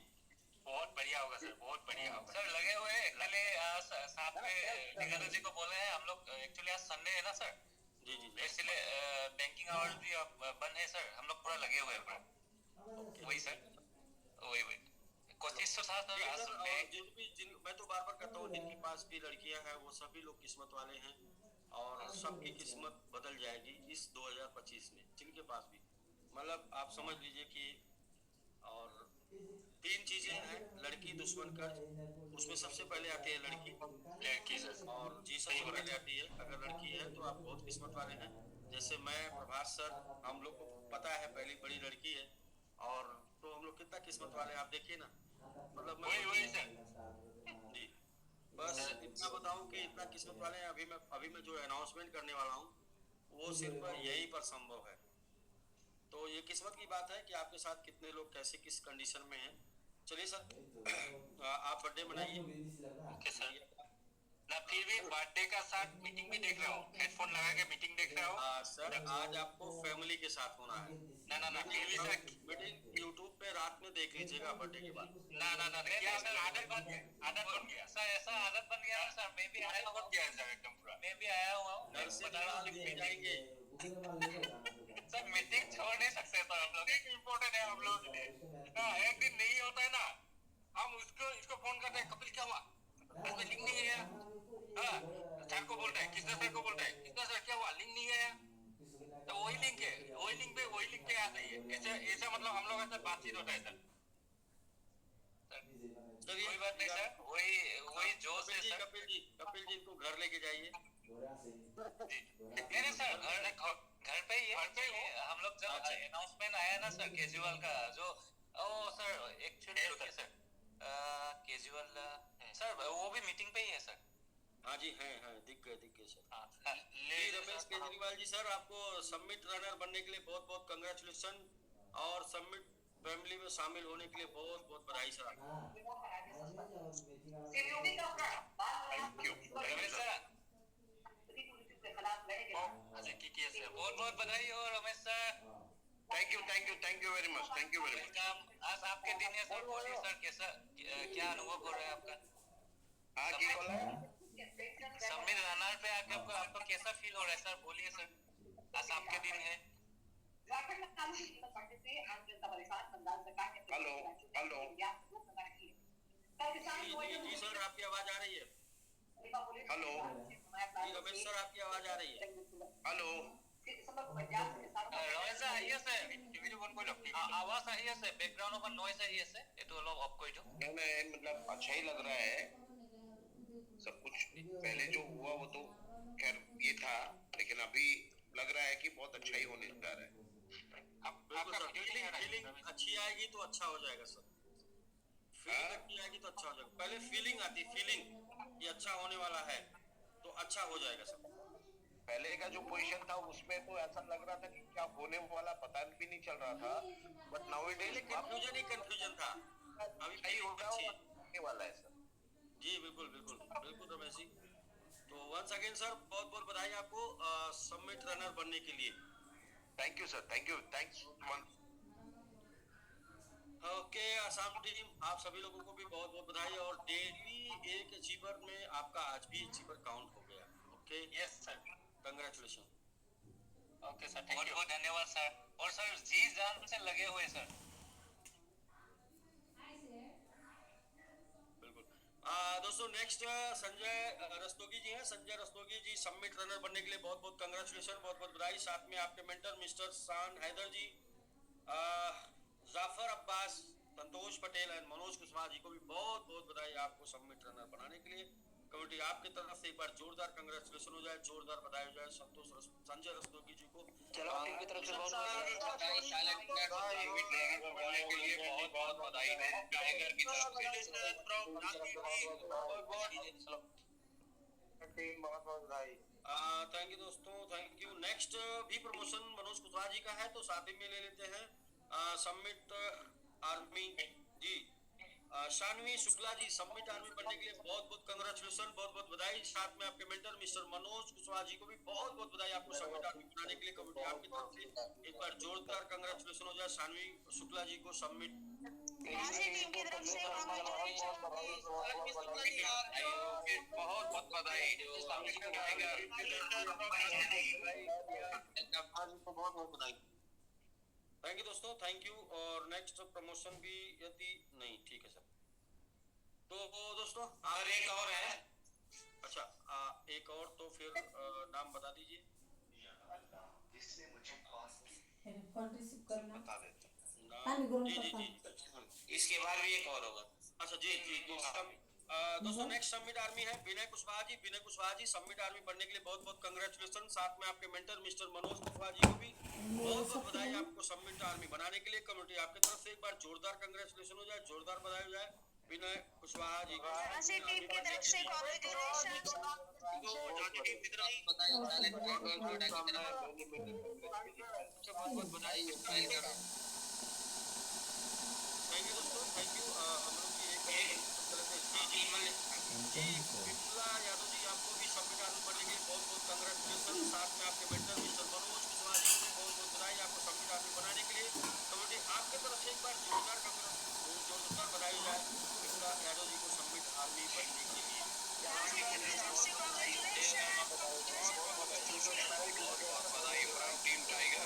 बहुत बढ़िया होगा सर, बहुत बढ़िया होगा सर। लगे हुए कल साथ में निगेंद्र जी को बोले हैं हम लोग। एक्चुअली आज संडे है ना सर, जी इसलिए बैंकिंग आवर्स भी बंद है सर। हम लोग पूरा लगे हुए हैं पूरा। वही सर, वही कोशिश तो था सर। मैं तो बार कहता हूँ जिनके पास भी लड़कियां हैं वो सभी लोग किस्मत वाले हैं और सबकी किस्मत बदल जाएगी इस 2025 में। जिनके पास भी मतलब आप समझ लीजिए कि और 3 चीजें हैं। लड़की दुश्मन कर्ज, उसमें सबसे पहले आती है लड़की सर, और जी सही पहले आती है। अगर लड़की है तो आप बहुत किस्मत वाले हैं। जैसे मैं प्रभास सर, हम लोग को पता है पहली बड़ी लड़की है और तो हम लोग कितना किस्मत वाले आप देखिए ना। मतलब वही सर जी बस इतना बताऊं कि इतना किस्मत वाले हैं। अभी मैं जो अनाउंसमेंट करने वाला हूँ वो सिर्फ यहीं पर संभव है। तो ये किस्मत की बात है कि आपके साथ कितने लोग कैसे किस कंडीशन में हैं। चलिए सर आप बर्थडे मनाइए। Okay sir. ना फिर भी बर्थडे का साथ मीटिंग भी देख रहा हूँ, हेडफोन लगा के मीटिंग देख रहा हूँ। सर आज आपको फैमिली के साथ होना है। ना फिर भी सर मीटिंग यूट्यूब पे रात में देख लीजिएगा बर्थडे के बाद। ना क्या सर, आदत बन गया सर। ऐसा आदत बन गया ना सर। मैं भी आया हूँ सर, एकदम पूरा मैं भी आया हुआ हूँ। घर से जाएंगे सर मीटिंग छोड़ नहीं सकते सर हम लोग। एक इम्पोर्टेंट है हम लोग के लिए। एक दिन नहीं होता है ना, हम इसको फोन करते हैं, कपिल क्या हुआ, लिंक नहीं है। सर को बोलते हैं, किसने सर को बोलते हैं, किसने सर क्या हुआ, लिंक नहीं है। तो वही लिंक है, वही लिंक पे आ जाइए। ऐसे मतलब हम लोग ऐसा बातचीत होता है सर। कोई बात नहीं सर, वही जोश है सर। कपिल जी इनको घर लेके जाइए। नहीं सर, घर पे ही है। हम लोग जब अनाउंसमेंट आया ना सर केजरीवाल का, जो sir actually sir Kejriwal sir वो भी मीटिंग पे ही है सर। हाँ जी हैं दिख गए सर। रमेश केजरीवाल जी सर, आपको समिट रनर बनने के लिए बहुत बहुत कंग्रेचुलेशन और समिट फैमिली में शामिल होने के लिए बहुत बहुत बधाई सर। बहुत बहुत बधाई हो Ramesh sir. Thank you very much. आज आपके दिन है सर। बोलिए सर कैसा क्या अनुभव हो रहा है आपका? समिट रनर पे आके आपको कैसा फील हो रहा है सर? बोलिए सर, आज आपके दिन है। हेलो जी सर आपकी आवाज आ रही है। हेलो रमेश सर आपकी आवाज आ रही है। हेलो নয়েজ আহি আছে টিভিটো বন্ধ কৰি লওক আৱাজ আহি আছে বেকগ্ৰাউণ্ডৰ পৰা নয়েজ আহি আছে এইটো অলপ অফ কৰি দিওঁ नहीं मतलब अच्छा ही लग रहा है सब कुछ पहले जो हुआ वो तो खैर ये था लेकिन अभी लग रहा है कि बहुत अच्छा ही होने जा रहा है फीलिंग अच्छी आएगी तो अच्छा हो जाएगा सर फीलिंग अच्छी आएगी तो अच्छा हो जाएगा पहले फीलिंग आती फीलिंग ये अच्छा होने वाला है तो अच्छा हो जाएगा सर पहले का जो पोजीशन था उसमें तो ऐसा लग रहा था कि क्या होने वाला पता भी नहीं चल रहा था but now it is confusion he confusion था अभी सही होगा होने वाला है सर जी बिल्कुल बिल्कुल बिल्कुल रमेश जी तो वंस अगेन सर बहुत बहुत बधाई आपको समिट रनर बनने के लिए thank you sir thank you thanks okay Assam team आप सभी लोगों को भी बहुत बहुत बधाई और डेली एक अचीवर में आपका आज भी अचीवर काउंट हो गया okay yes sir congratulation okay sir बहुत बहुत धन्यवाद सर और सर जी जान से लगे हुए सर बिल्कुल दोस्तों नेक्स्ट संजय रस्तोगी जी हैं संजय रस्तोगी जी समिट रनर बनने के लिए बहुत बहुत कंग्रेचुलेशन बहुत बहुत बधाई साथ में आपके मेंटर मिस्टर शान हैदर जी जाफर अब्बास संतोष पटेल एंड मनोज कुशवाहा जी को भी बहुत बहुत बधाई आपको समिट रनर बनाने के लिए कमेटी आपकी तरफ से एक बार जोरदार कंग्रेचुलेशन हो जाए जोरदार बधाई हो जाए संजय रस्तोगी जी को चलो टीम की तरफ से बहुत बनने के लिए बहुत बहुत बधाई है टाइगर की तरफ से टीम बहुत बहुत बधाई थैंक यू दोस्तों थैंक यू नेक्स्ट भी प्रमोशन मनोज कुशवाहा जी का है तो साथ ही में ले लेते हैं समिट आर्मी जी शानवी शुक्ला जी समिट आर्मी बनने के लिए बहुत बहुत कंग्रेचुलेशन बहुत बहुत बधाई साथ में आपके मेंटर मिस्टर मनोज कुशवाहा जी को भी बहुत बहुत बधाई आपको समिट आर्मी बनाने के लिए कमेटी आपकी तरफ से एक बार जोरदार कंग्रेचुलेशन हो जाए शानवी शुक्ला जी को समिट टीम की तरफ से बहुत बहुत बधाई बहुत बहुत बधाई थैंक यू दोस्तों थैंक यू और नेक्स्ट प्रमोशन भी यदि नहीं ठीक है सर तो दोस्तों और एक और है अच्छा एक और तो फिर नाम बता दीजिए जिससे मुझे रिसीव करना बता देता जी जी जी इसके बाद भी एक और होगा अच्छा जी जी जी दोस्तों नेक्स्ट समिट आर्मी है विनय कुशवाहा जी समिट आर्मी बनने के लिए बहुत बहुत कंग्रेचुलेशन साथ में आपके मेंटर मिस्टर मनोज कुशवाहा जी को भी बहुत बहुत बधाई आपको समिट आर्मी बनाने के लिए कमेटी आपकी तरफ से एक बार जोरदार कंग्रेचुलेशन हो जाए जोरदार बधाई हो जाए विनय कुशवाहा जी को टीम की तरफ से थैंक यू दोस्तों थैंक यू हम लोग की एक विपुला यादव जी आपको भी समिट आर्मी बनने के लिए बहुत बहुत कंग्रेचुलेशन साथ में आपके मेंटर मिस्टर मनोज कुशवाहा जी को भी बहुत बहुत बधाई आपको समिट आर्मी बनाने के लिए कमेटी आपके तरफ से एक बार जोरदार बधाई हो जाए विपुला यादव जी को समिट आर्मी बनने के लिए बधाई टीम टाइगर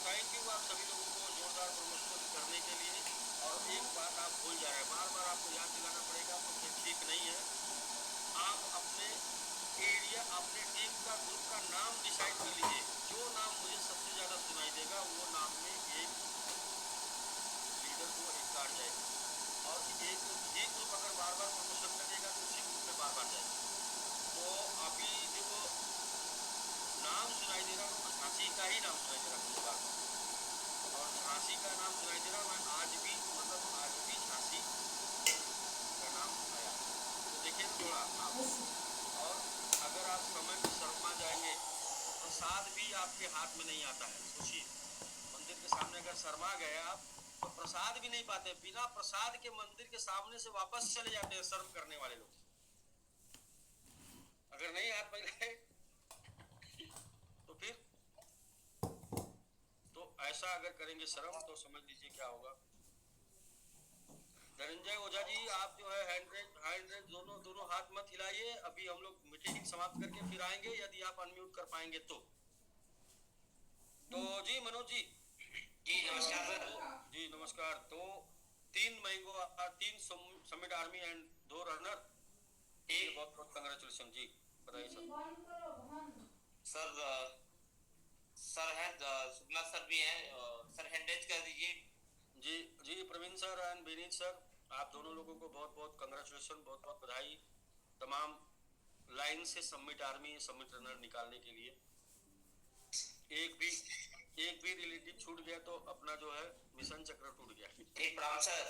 थैंक यू आप सभी लोगों को जोरदार प्रमोशन करने के लिए और एक बात आप भूल जा रहे हैं बार बार आपको याद दिलाना पड़ेगा तो फिर ठीक नहीं है आप अपने एरिया अपने टीम का ग्रुप का नाम डिसाइड कर लीजिए जो नाम मुझे सबसे ज़्यादा सुनाई देगा वो नाम में एक लीडर को एक कार्ड जाएगा और एक ही ग्रुप अगर बार बार प्रमोशन करेगा तो उसी ग्रुप में बार बार जाएगा तो अभी जो नाम सुनाई दे रहा है वो झांसी का ही नाम सुनाई दे रहा है मुझे बार बार और झांसी का नाम सुनाई दे रहा है मैं आज भी झांसी का नाम आया तो देखिए थोड़ा आप और अगर आप समय में शर्मा जाएंगे प्रसाद भी आपके हाथ में नहीं आता है सोचिए मंदिर के सामने अगर शर्मा गए आप तो प्रसाद भी नहीं पाते बिना प्रसाद के मंदिर के सामने से वापस चले जाते हैं शर्म करने वाले लोग अगर नहीं हाथ में गए तो फिर तो ऐसा अगर करेंगे शर्म तो समझ लीजिए क्या होगा धनंजय ओझा जी आप जो है हैंड रेज दोनों हाथ मत हिलाइए अभी हम लोग मीटिंग समाप्त करके फिर आएंगे यदि आप अनम्यूट कर पाएंगे तो जी मनोज जी जी नमस्कार सर जी नमस्कार तो 3 समिट आर्मी एंड 2 रनर बहुत बहुत कंग्रेचुलेशन जी बताइए सर। सर सर है शुक्ला सर भी हैं, सर हैंडेज कर दीजिए। जी जी, Praveen sir and Vineet sir, आप दोनों लोगों को बहुत बहुत कंग्रेचुलेशन, बहुत बहुत बधाई। तमाम लाइन से सबमिट आर्मी सबमिट रनर निकालने के लिए एक भी रिलेटिव छूट गया तो अपना जो है मिशन चक्र टूट गया। एक प्रणाम सर।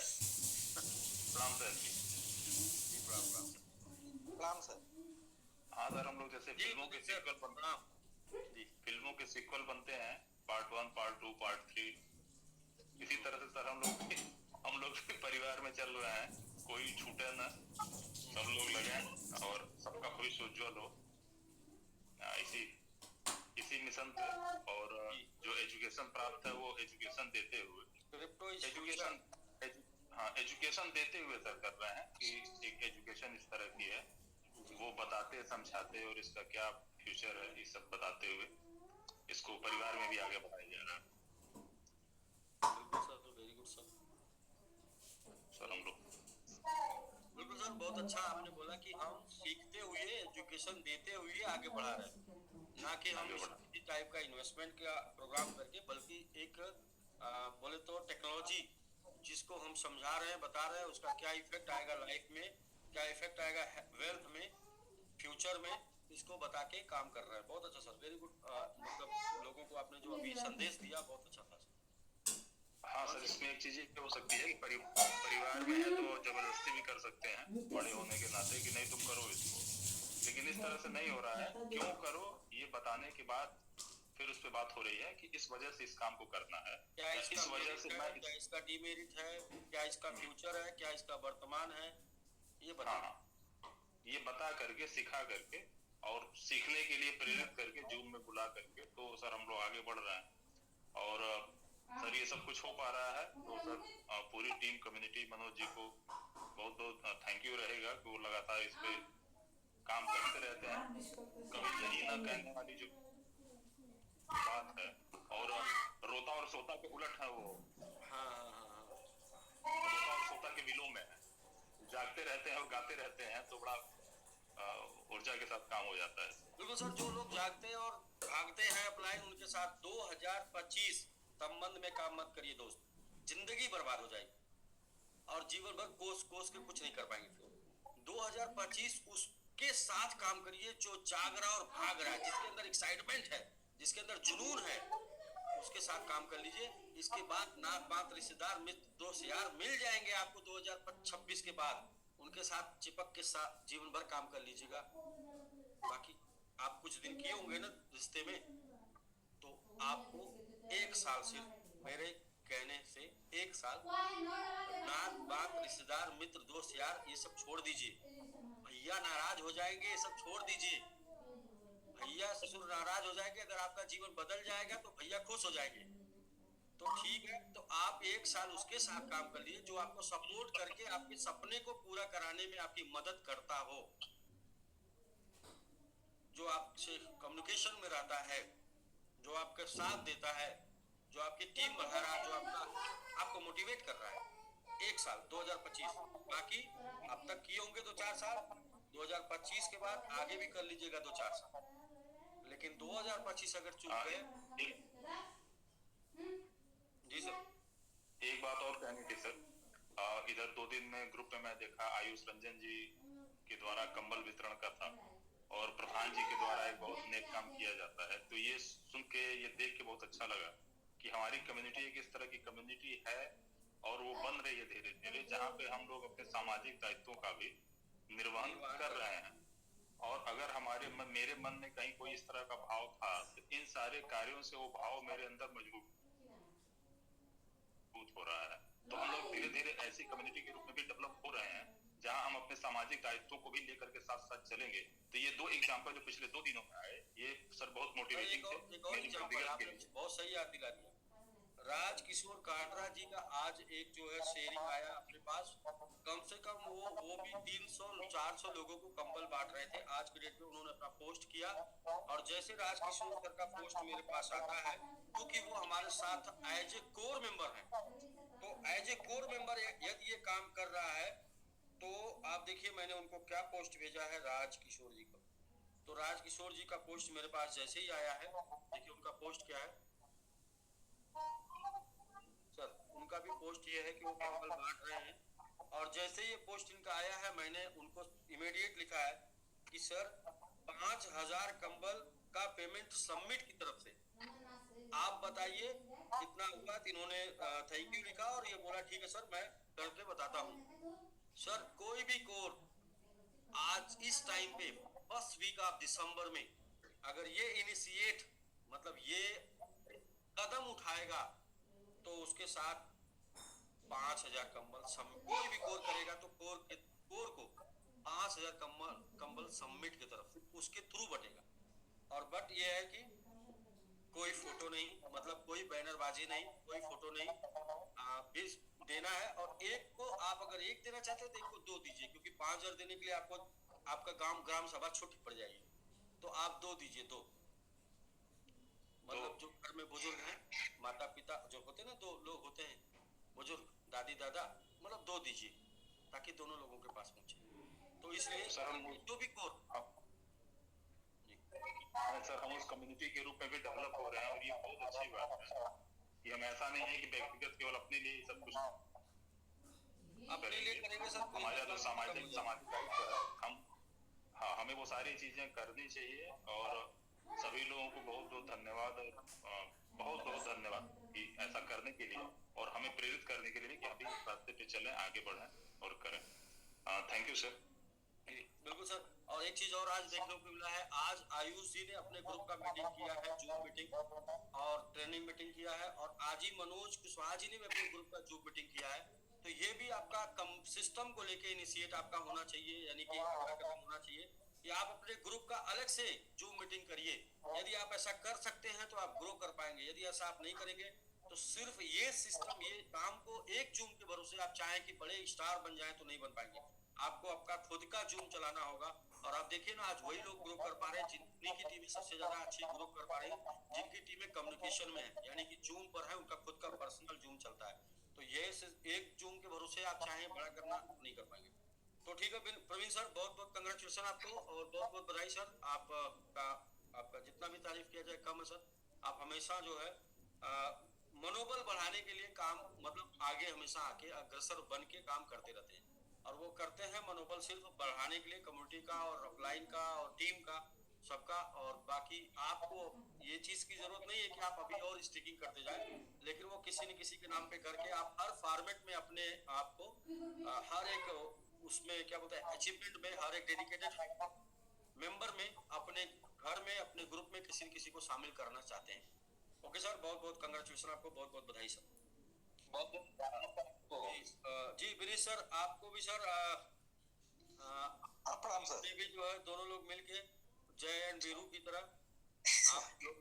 प्रणाम सर जी। प्रणाम सर। हाँ सर, हम लोग जैसे जी, फिल्मों के सर, सीक्वल प्रणाम जी। फिल्मों के सीक्वल बनते हैं, पार्ट 1, पार्ट 2, पार्ट 3, इसी तरह से सर हम लोग परिवार में चल रहे हैं, कोई छूटे ना, सब लोग लगे और सबका भविष्य उज्जवल हो, इसी मिशन पे। और जो एजुकेशन प्राप्त है वो एजुकेशन देते हुए एजुकेशन देते हुए सर कर रहे हैं कि एक एजुकेशन इस तरह की है, वो बताते समझाते और इसका क्या फ्यूचर है ये सब बताते हुए इसको परिवार में भी आगे बढ़ाया जा रहा है। बिल्कुल सर, वेरी गुड सर। हम लोग बिल्कुल सर, बहुत अच्छा आपने बोला कि हम सीखते हुए एजुकेशन देते हुए आगे बढ़ा रहे हैं, ना कि हम किसी टाइप का इन्वेस्टमेंट का प्रोग्राम करके, बल्कि एक बोले तो टेक्नोलॉजी जिसको हम समझा रहे हैं, बता रहे हैं, उसका क्या इफेक्ट आएगा लाइफ में, क्या इफेक्ट आएगा वेल्थ में, फ्यूचर में, इसको बता के काम कर रहे हैं। बहुत अच्छा सर, वेरी गुड। मतलब लोगों को आपने जो अभी संदेश दिया बहुत अच्छा था। हाँ सर, इसमें एक चीज ये हो सकती है कि परिवार में है तो जबरदस्ती भी कर सकते हैं बड़े होने के नाते कि नहीं तुम करो इसको, लेकिन इस तरह से नहीं हो रहा है। क्यों करो ये बताने के बाद फिर उस पे बात हो रही है कि इस वजह से इस काम को करना है, क्या इसका इस वजह से मैं क्या इसका डीमेरिट है, क्या इसका फ्यूचर है, क्या इसका वर्तमान है, ये बता। ये बता करके सिखा करके और सीखने के लिए प्रेरित करके जूम में बुला करके तो सर हम लोग आगे बढ़ रहे हैं। और सर ये सब कुछ हो पा रहा है तो सर पूरी टीम कम्युनिटी मनोज जी को बहुत बहुत थैंक यू रहेगा कि वो लगातार इस पे काम करते रहते हैं। कभी यही ना कहने वाली जो बात है, और रोता और सोता के उलट है वो। रोता और सोता के विलोम में है, जागते रहते हैं और गाते रहते हैं तो बड़ा ऊर्जा के साथ काम हो जाता है। बिल्कुल सर, जो लोग जागते हैं और भागते हैं अपलाइन, उनके साथ 2025 संबंध में काम मत करिए दोस्त, जिंदगी बर्बाद हो जाएगी और जीवन भर कोस के कुछ नहीं कर पाएंगे। फिर 2025 उसके साथ काम करिए जो जाग रहा और भाग रहा है, जिसके अंदर एक्साइटमेंट है, जिसके अंदर जुनून है, उसके साथ काम कर लीजिए। इसके बाद नात पात रिश्तेदार मित्र दोस्त यार मिल जाएंगे आपको 2026 के बाद, उनके साथ चिपक के साथ जीवन भर काम कर लीजिएगा। बाकी आप कुछ दिन किए होंगे ना रिश्ते में, तो आपको 1 साल सिर्फ मेरे कहने से 1 साल नात बात रिश्तेदार मित्र दोस्त यार ये सब छोड़ दीजिए। भैया नाराज हो जाएंगे, ये सब छोड़ दीजिए। भैया ससुर नाराज हो जाएंगे, अगर आपका जीवन बदल जाएगा तो भैया खुश हो जाएंगे। तो ठीक है, तो आप 1 साल उसके साथ काम कर लीजिए जो आपको सपोर्ट करके आपके सपने को पूरा कराने में आपकी मदद करता हो, जो आपसे कम्युनिकेशन में रहता है, जो आपके साथ देता है, जो आपकी टीम बढ़ा रहा है, जो आपको मोटिवेट कर रहा है। 1 साल 2025, बाकी अब तक किए होंगे 2-4 साल, 2025 के बाद आगे भी कर लीजिएगा 2-4 साल, लेकिन 2025 अगर चूक गए। जी सर, एक बात और कहनी थी सर, इधर 2 दिन में ग्रुप में मैं देखा आयुष रंजन जी के द्वारा कंबल वितरण का था और प्रधान जी के द्वारा एक बहुत नेक काम किया जाता है। तो ये सुन के ये देख के बहुत अच्छा लगा कि हमारी कम्युनिटी एक इस तरह की कम्युनिटी है और वो बन रही है धीरे धीरे, जहाँ पे हम लोग अपने सामाजिक दायित्वों का भी निर्वहन कर रहे हैं। और अगर मेरे मन में कहीं कोई इस तरह का भाव था तो इन सारे कार्यों से वो भाव मेरे अंदर मजबूत हो रहा है। तो हम लोग धीरे धीरे ऐसी कम्युनिटी के रूप में भी डेवलप हो रहे हैं जहां हम अपने सामाजिक दायित्वों को भी लेकर के साथ साथ चलेंगे। तो ये 2 एग्जांपल जो पिछले 2 दिनों में आए, ये सर बहुत मोटिवेटिंग थे। बहुत सही याद दिला दिया। राजकिशोर काटरा जी का आज एक जो है शेयरिंग आया अपने पास, कम से कम वो भी 300-400 लोगों को कंबल बांट रहे थे। आज के डेट में उन्होंने अपना पोस्ट किया और जैसे राजकिशोर सर का पोस्ट मेरे पास आता है, क्योंकि वो हमारे साथ एज ए कोर मेंबर है, तो एज ए कोर मेंबर यदि ये काम कर रहा है तो आप देखिए मैंने उनको क्या पोस्ट भेजा है राजकिशोर जी को। तो राजकिशोर जी का पोस्ट मेरे पास जैसे ही आया है, देखिए उनका पोस्ट क्या है सर, उनका भी पोस्ट ये है कि वो कंबल बांट रहे हैं, और जैसे ये पोस्ट इनका आया है मैंने उनको इमीडिएट लिखा है कि सर 5000 कंबल का पेमेंट सबमिट की तरफ से, आप बताइए कितना हुआ। तो इन्होंने थैंक यू लिखा और ये बोला ठीक है सर मैं करके बताता हूँ। सर कोई भी कोर आज इस टाइम पे फर्स्ट वीक ऑफ दिसंबर में अगर ये इनिशिएट मतलब ये कदम उठाएगा तो उसके साथ 5000 कंबल कोई भी कोर करेगा तो कोर को 5000 कंबल सबमिट की तरफ उसके थ्रू बटेगा। और बट ये है कि कोई फोटो नहीं, मतलब कोई बैनरबाजी नहीं, कोई फोटो नहीं, भी देना है। और एक को आप अगर एक देना चाहते हो तो एक को 2 दीजिए, क्योंकि 5000 देने के लिए आपको आपका ग्राम सभा छोटी पड़ जाएगी, तो आप 2 दीजिए। 2 मतलब जो घर में बुजुर्ग हैं, माता पिता जो होते हैं ना, 2 लोग होते हैं बुजुर्ग, दादी दादा, मतलब 2 दीजिए ताकि दोनों लोगों के पास पहुंचे। तो इसलिए जो भी कोर सर हम उस कम्युनिटी के रूप में भी डेवलप हो रहे हैं और ये बहुत अच्छी बात है कि हम ऐसा नहीं है कि व्यक्तिगत केवल अपने लिए सब कुछ अपने लिए करेंगे सर। हमारा जो सामाजिक दायित्व है हम हमें वो सारी चीजें करनी चाहिए। और सभी लोगों को बहुत बहुत धन्यवाद और बहुत बहुत धन्यवाद कि ऐसा करने के लिए और हमें प्रेरित करने के लिए कि अभी इस रास्ते पे चलें, आगे बढ़ें और करें। Thank you sir. बिल्कुल सर। और एक चीज और आज देखने को मिला है, आज आयुष जी ने अपने ग्रुप का मीटिंग किया है, जूम मीटिंग और ट्रेनिंग मीटिंग किया है, और आज ही मनोज कुशवाहा जी ने भी अपने ग्रुप का जूम मीटिंग किया है। तो ये भी आपका सिस्टम को लेके इनिशिएट आपका होना चाहिए, यानी कि अगला कदम होना चाहिए कि आप अपने ग्रुप का अलग से जूम मीटिंग करिए। यदि आप ऐसा कर सकते हैं तो आप ग्रो कर पाएंगे, यदि ऐसा आप नहीं करेंगे तो सिर्फ ये सिस्टम, ये काम को एक जूम के भरोसे आप चाहें कि बड़े स्टार बन जाएं तो नहीं बन पाएंगे। आपको आपका खुद का जूम चलाना होगा। और आप देखिए ना, आज वही लोग ग्रो कर पा रहे हैं जिनकी टीमें सबसे ज्यादा अच्छी ग्रो कर पा रही है, जिनकी टीमें कम्युनिकेशन में है, यानी कि जूम पर है, उनका खुद का पर्सनल जूम चलता है। तो ये एक जूम के भरोसे आप चाहें बड़ा करना नहीं कर पाएंगे। तो ठीक है प्रवीण सर, बहुत बहुत कंग्रेचुलेशन आपको और बहुत बहुत बधाई सर। आपका जितना भी तारीफ किया जाए कम है सर। आप हमेशा जो है मनोबल बढ़ाने के लिए काम, मतलब आगे हमेशा आके अग्रसर बन के काम करते रहते हैं, और वो करते हैं मनोबल सिर्फ बढ़ाने के लिए कम्युनिटी का और ऑफलाइन का और टीम का सबका। और बाकी आपको ये चीज की जरूरत नहीं है कि आप अभी और स्टिकिंग करते जाएं, लेकिन वो किसी न किसी के नाम पे करके आप हर फॉर्मेट में अपने आप को हर एक उसमें क्या बोलते हैं अचीवमेंट में, हर एक डेडिकेटेड मेंबर में, अपने घर में, अपने ग्रुप में किसी न किसी को शामिल करना चाहते हैं। ओके सर, बहुत बहुत कंग्रेचुलेशन आपको, बहुत बहुत बधाई सर। जी विनीत सर, आपको भी सर प्रणाम सर। भी जो है दोनों लोग मिलके जय एंड वीरू की तरह आप लोग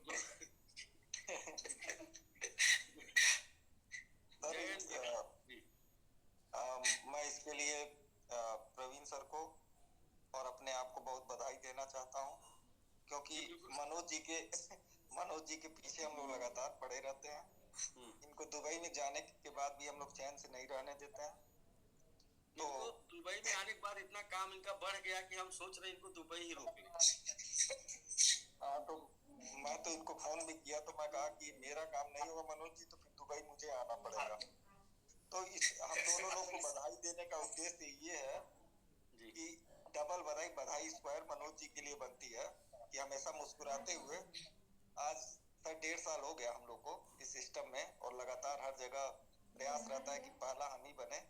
मैं इसके लिए प्रवीण सर को और अपने आप को बहुत बधाई देना चाहता हूँ, क्योंकि मनोज जी के पीछे हम लोग लगातार पड़े रहते हैं। इनको दुबई में जाने के बाद भी हम लोग चैन से नहीं रहने देते हैं। तो दुबई में आने के बाद इतना काम इनका बढ़ गया कि हम सोच रहे हैं इनको दुबई ही रोक लें। हाँ, तो मैं तो इनको फोन भी किया, तो मैं कहा कि मेरा काम नहीं होगा मनोज जी, तो फिर दुबई मुझे आना पड़ेगा। तो हम दोनों लोग को बधाई देने का उद्देश्य ये है कि डबल बधाई स्क्वायर मनोज जी के लिए बनती है कि हमेशा मुस्कुराते हुए, आज सर 1.5 साल हो गया हम लोग को इस सिस्टम में, और लगातार हर जगह प्रयास रहता है कि पहला हम ही बने।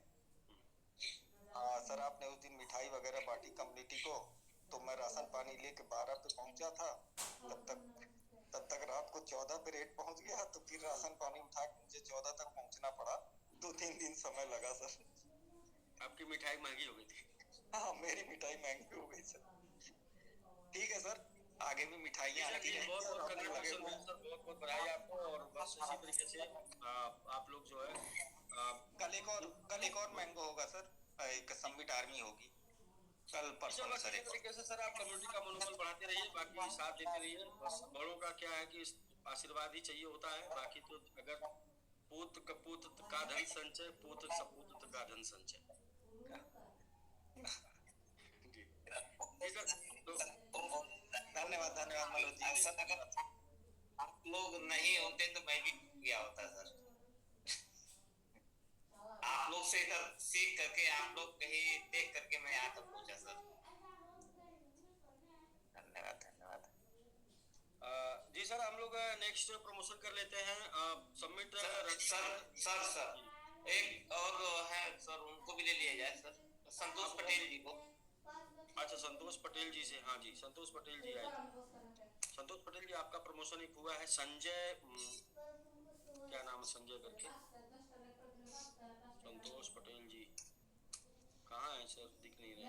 सर आपने उस दिन मिठाई वगैरह बांटी कम्युनिटी को, तो मैं राशन पानी लेके 12 पे पहुंचा था, तब तक रात को 14 पे रेट पहुंच गया, तो फिर राशन पानी उठा के मुझे 14 तक पहुंचना पड़ा। 2-3 दिन समय लगा सर। आपकी मिठाई महंगी हो गई थी? हाँ, मेरी मिठाई महंगी हो गई सर। ठीक है सर, आगे भी मिठाइयाँ आती हैं। बहुत बहुत कंग्रेचुलेशन सर, बहुत बहुत बधाई आपको। और बस इसी तरीके से आप लोग जो है कल एक और मैंगो होगा सर, एक समिट आर्मी होगी कल परसों सर। इसी तरीके से सर आप कम्युनिटी का मनोबल बढ़ाते रहिए, बाकी साथ देते रहिए। बस बड़ों का क्या है कि आशीर्वाद ही चाहिए होता है, बाकी तो अगर पूत कपूत का धन संचय, पूत सपूत का धन संचय। ठीक है, तो धन्यवाद मनोज जी। सर अगर आप लोग नहीं होते तो मैं भी गया होता सर। आप लोग से सीख करके आप लोग कहीं देख करके मैं यहाँ तक पहुंचा सर। धन्यवाद धन्यवाद। जी सर, हम लोग नेक्स्ट प्रमोशन कर लेते हैं। सबमिट सर एक और है सर, उनको भी ले लिया जाए सर, संतोष पटेल जी को। अच्छा, संतोष पटेल जी से, हाँ जी संतोष पटेल जी आए थे। संतोष पटेल जी, आपका प्रमोशन एक हुआ है। संजय, क्या नाम है संजय करके, संतोष पटेल जी कहाँ है सर, दिख नहीं रहे।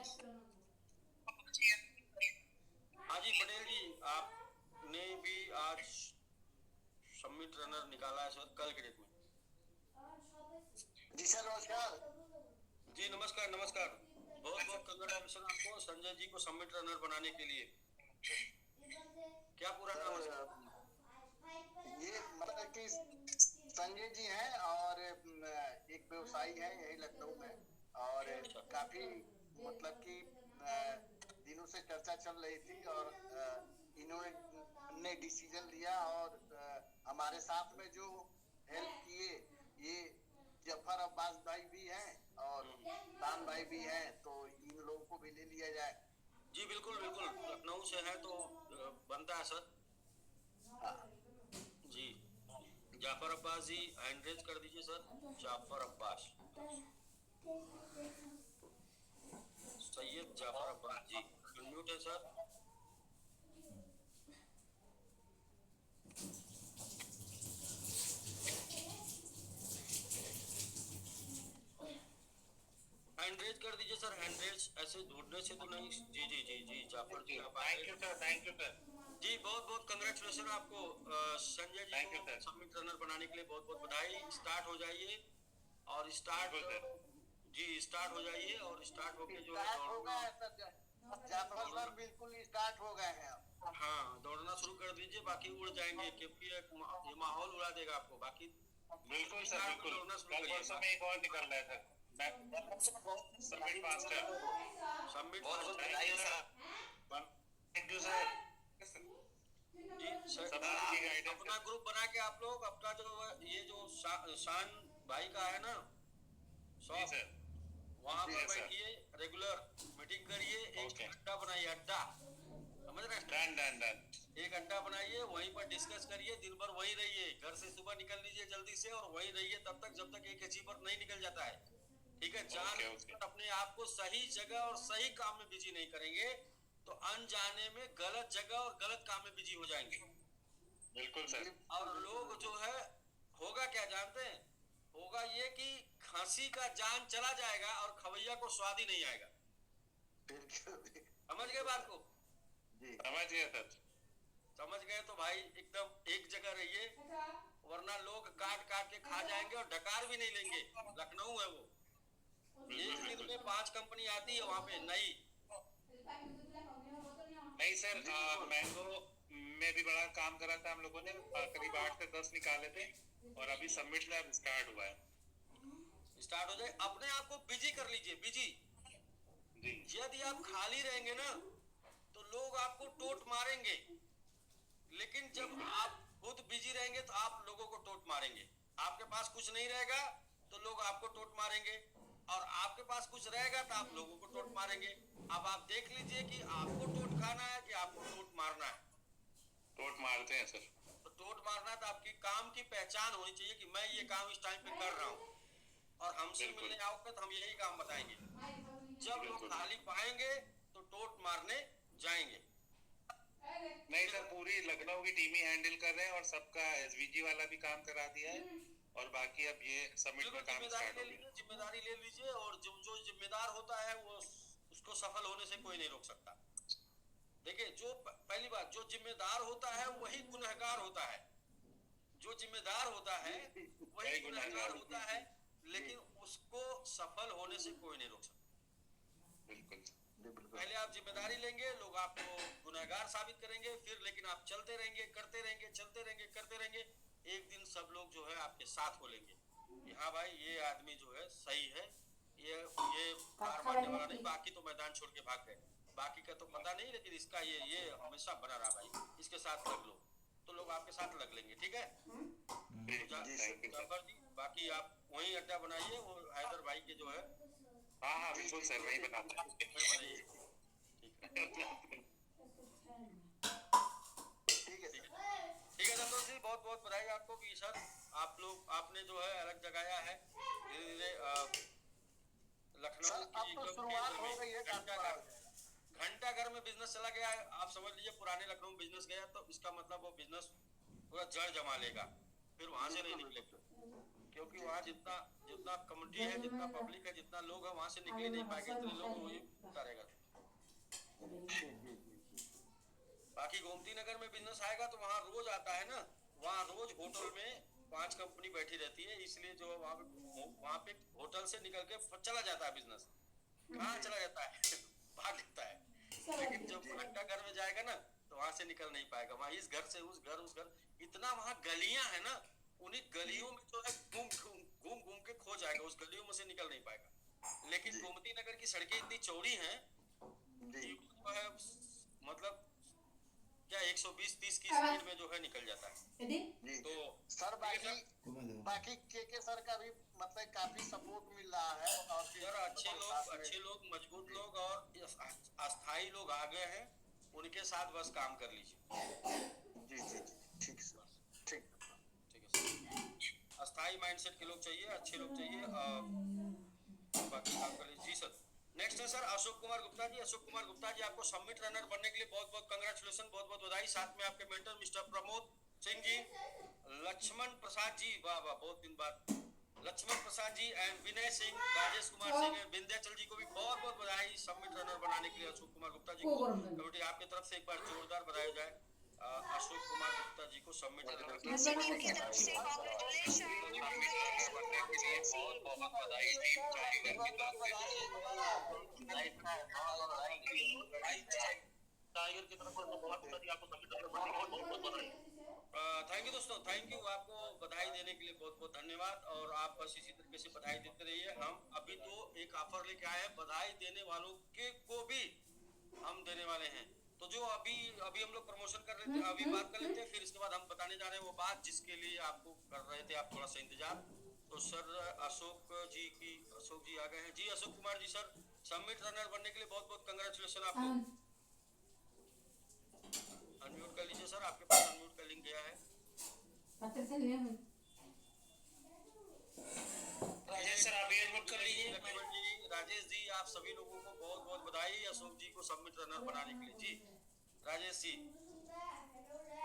हाँ जी पटेल जी, आपने भी आज सबमिट रनर निकाला है सर, कल के डेट में। जी सर नमस्कार। जी नमस्कार नमस्कार, बहुत बहुत कंग्रेचुलेशन आपको संजय जी को सबमिट रनर बनाने के लिए। क्या पूरा नाम है सर? ये मतलब कि संजय जी हैं और एक व्यवसायी हैं यही लखनऊ में, और काफी मतलब कि दिनों से चर्चा चल रही थी और इन्होंने डिसीजन लिया और हमारे साथ में जो हेल्प किए, ये जफर अब्बास भाई भी हैं और दान भाई भी हैं, तो इन लोगों को भी ले लिया जाए। जी बिल्कुल बिल्कुल, लखनऊ से है तो बनता है सर। जी जाफर अब्बास जी हैंड रेज कर दीजिए सर। जाफर अब्बास, सैयद जाफर अब्बास जी अनम्यूट है सर। हैंडरेज कर दीजिए सर, हैंडरेज ऐसे ढूंढने से तो नहीं। जी जी जी जी Jafar ji, thank you sir, thank you sir. जी बहुत बहुत कंग्रेचुलेशन आपको संजय जी को सबमिट रनर बनाने के लिए बहुत बहुत बधाई। स्टार्ट हो जाइए और स्टार्ट हो जाइए और स्टार्ट होके जो है हो गए हैं सर, जाफर सर बिल्कुल स्टार्ट हो गए हैं। हाँ दौड़ना शुरू कर दीजिए, बाकी उड़ जाएंगे क्योंकि ये माहौल उड़ा देगा आपको। बाकी बिल्कुल सर बिल्कुल, कल परसों में एक और निकल रहा है sir. Submit faster, submit thank you sir. जी सर, अपना ग्रुप बना के आप लोग अपना जो ये जो शान भाई का है ना सर, वहाँ पर बैठिए, रेगुलर मीटिंग करिए, एक अड्डा बनाइए, अड्डा समझ रहे हैं? डन एक अड्डा बनाइए, वहीं पर डिस्कस करिए, दिन भर वहीं रहिए। घर से सुबह निकल लीजिए जल्दी से और वहीं रहिए तब तक जब तक एक अचीवर नहीं निकल जाता है। ठीक है, जान अपने आप को सही जगह और सही काम में बिजी नहीं करेंगे तो अनजाने में गलत जगह और गलत काम में बिजी हो जाएंगे। बिल्कुल सर। और लोग जो है होगा क्या जानते हैं, होगा ये कि खांसी का जान चला जाएगा और खवैया को स्वाद ही नहीं आएगा। समझ गए बात को? जी समझ गए सर। समझ गए तो भाई एकदम एक जगह रहिए, वरना लोग काट काट के खा जाएंगे और डकार भी नहीं लेंगे। लखनऊ है वो, एक दिन में 5 कंपनी आती है वहाँ पे नई। नहीं सर, मैंगो में भी बड़ा काम करा था हम लोगों ने, करीब 8 से 10 निकाले थे और अभी सबमिट लैब स्टार्ट हुआ है। स्टार्ट हो जाए, अपने आप को बिजी कर लीजिए, बिजी। यदि आप खाली रहेंगे ना तो लोग आपको टोट मारेंगे, लेकिन जब आप खुद बिजी रहेंगे तो आप लोगों को टोट मारेंगे। आपके पास कुछ नहीं रहेगा तो लोग आपको टोट मारेंगे, और आपके पास कुछ रहेगा तो आप लोगों को टोट मारेंगे। अब आप देख लीजिए कि आपको टोट खाना है कि आपको टोट मारना है। टोट मारते हैं सर। तो टोट मारना तो आपकी काम की पहचान होनी चाहिए कि मैं ये काम इस टाइम पे कर रहा हूँ और हमसे मिलने आओगे तो हम यही काम बताएंगे। जब लोग खाली पाएंगे तो टोट मारने जाएंगे। नहीं सर, पूरी लखनऊ की टीम ही हैंडल कर रहे हैं और सबका एसवीजी वाला भी काम करा दिया है और बाकी अब ये सबमिट का काम स्टार्ट हो गया। जिम्मेदारी ले लीजिए और जो जिम्मेदार होता है वो उसको सफल होने से कोई नहीं रोक सकता। देखिए, जो पहली बात, जो जिम्मेदार होता है वही गुनहगार होता है। जो जिम्मेदार होता है वही गुनहगार होता है, लेकिन उसको सफल होने से कोई नहीं रोक सकता। बिल्कुल। पहले आप जिम्मेदारी लेंगे, लोग आपको गुनहगार साबित करेंगे, फिर लेकिन आप चलते रहेंगे, करते रहेंगे, चलते रहेंगे, करते रहेंगे। एक दिन सब लोग जो है आपके साथ बोलेंगे कि हाँ भाई ये आदमी जो है सही है, ये हार मानने वाला नहीं, बाकी तो मैदान छोड़ के भाग गए। बाकी का तो पता नहीं, लेकिन इसका ये हमेशा बना रहा भाई, इसके साथ लग लो तो लोग आपके साथ लग लेंगे, ठीक है। जाफर जी बाकी आप वही अड्डा बनाइए, वो हैदर भाई के जो है। हाँ बिल्कुल सर, वही बनाते हैं, बनाइए, ठीक है संतोष जी, बहुत बहुत बधाई आपको कि सर आपने जो है अलग जगाया है धीरे धीरे लखनऊ की घंटाघर में बिजनेस चला गया है। आप समझ लीजिए पुराने लखनऊ में बिजनेस गया तो इसका मतलब वो बिजनेस पूरा जड़ जमा लेगा, फिर वहां से नहीं निकलेगा, क्योंकि वहाँ जितना कम्युनिटी है, जितना पब्लिक है, जितना लोग है, वहां से निकल नहीं पाएगा, इतने लोग वही रहेगा। बाकी गोमती नगर में बिजनेस आएगा तो वहाँ रोज आता है ना, वहाँ रोज होटल में 5 कंपनी बैठी रहती है, इसलिए जो वहाँ पे होटल से निकल के चला जाता है बिजनेस, कहाँ चला जाता है भाग जाता है, लेकिन जब घंटाघर में जाएगा ना तो वहाँ से निकल नहीं पाएगा, वहाँ इस घर से उस घर, इतना वहाँ गलियां है ना, उन्हीं गलियों में जो है घूम के खो जाएगा, उस गलियों में से निकल नहीं पाएगा। लेकिन गोमती नगर की सड़कें इतनी चौड़ी हैं मतलब क्या 120-30 की स्पीड में जो है निकल जाता है। तो सर बाकी के सर का भी मतलब काफी सपोर्ट मिल रहा है, और सर अच्छे लोग मजबूत लोग और अस्थाई लोग आ गए हैं, उनके साथ बस काम कर लीजिए। जी ठीक सर, ठीक है सर, अस्थाई माइंडसेट के लोग चाहिए, अच्छे लोग चाहिए, बाकी काम कर लीजिए। जी सर, नेक्स्ट है सर अशोक कुमार गुप्ता जी। अशोक कुमार गुप्ता जी आपको समिट रनर बनने के लिए बहुत बहुत कंग्रेचुलेशन, बहुत बहुत बधाई। साथ में आपके मेंटर मिस्टर प्रमोद सिंह जी, लक्ष्मण प्रसाद जी, वाह वाह बहुत दिन बाद, लक्ष्मण प्रसाद जी एंड विनय सिंह, राजेश कुमार सिंह एंड विंध्याचल जी को भी बहुत बहुत बधाई समिट रनर बनाने के लिए। अशोक कुमार गुप्ता जी को कमेटी आपकी तरफ से एक बार जोरदार बधाई जाए। अशोक कुमार गुप्ता जी को समिट रनर टीम की तरफ से कांग्रेचुलेशन, बहुत बहुत बधाई टीम टाइगर की तरफ से। थैंक यू दोस्तों, थैंक यू, आपको बधाई देने के लिए बहुत बहुत धन्यवाद, और आप बस इसी तरीके से बधाई देते रहिए। हम अभी तो एक ऑफर लेके आए हैं, बधाई देने वालों के को भी हम देने वाले हैं। तो जो अभी हम लोग प्रमोशन कर रहे थे, अभी बात कर लेते हैं, फिर इसके बाद हम बताने जा रहे हैं वो बात जिसके लिए आपको कर रहे थे आप थोड़ा सा इंतजार। तो सर अशोक जी आ गए हैं। जी Ashok Kumar ji sir, summit runner बनने के लिए बहुत बहुत कंग्रेचुलेशन आपको। अनम्यूट कर लीजिए सर, आपके पास अनम्यूट का लिंक गया है। राजेश सर आप अनम्यूट कर लीजिए। राजेश जी आप सभी लोगों को बहुत बहुत बधाई अशोक जी को समिट रनर बनाने के लिए। जी राजेश जी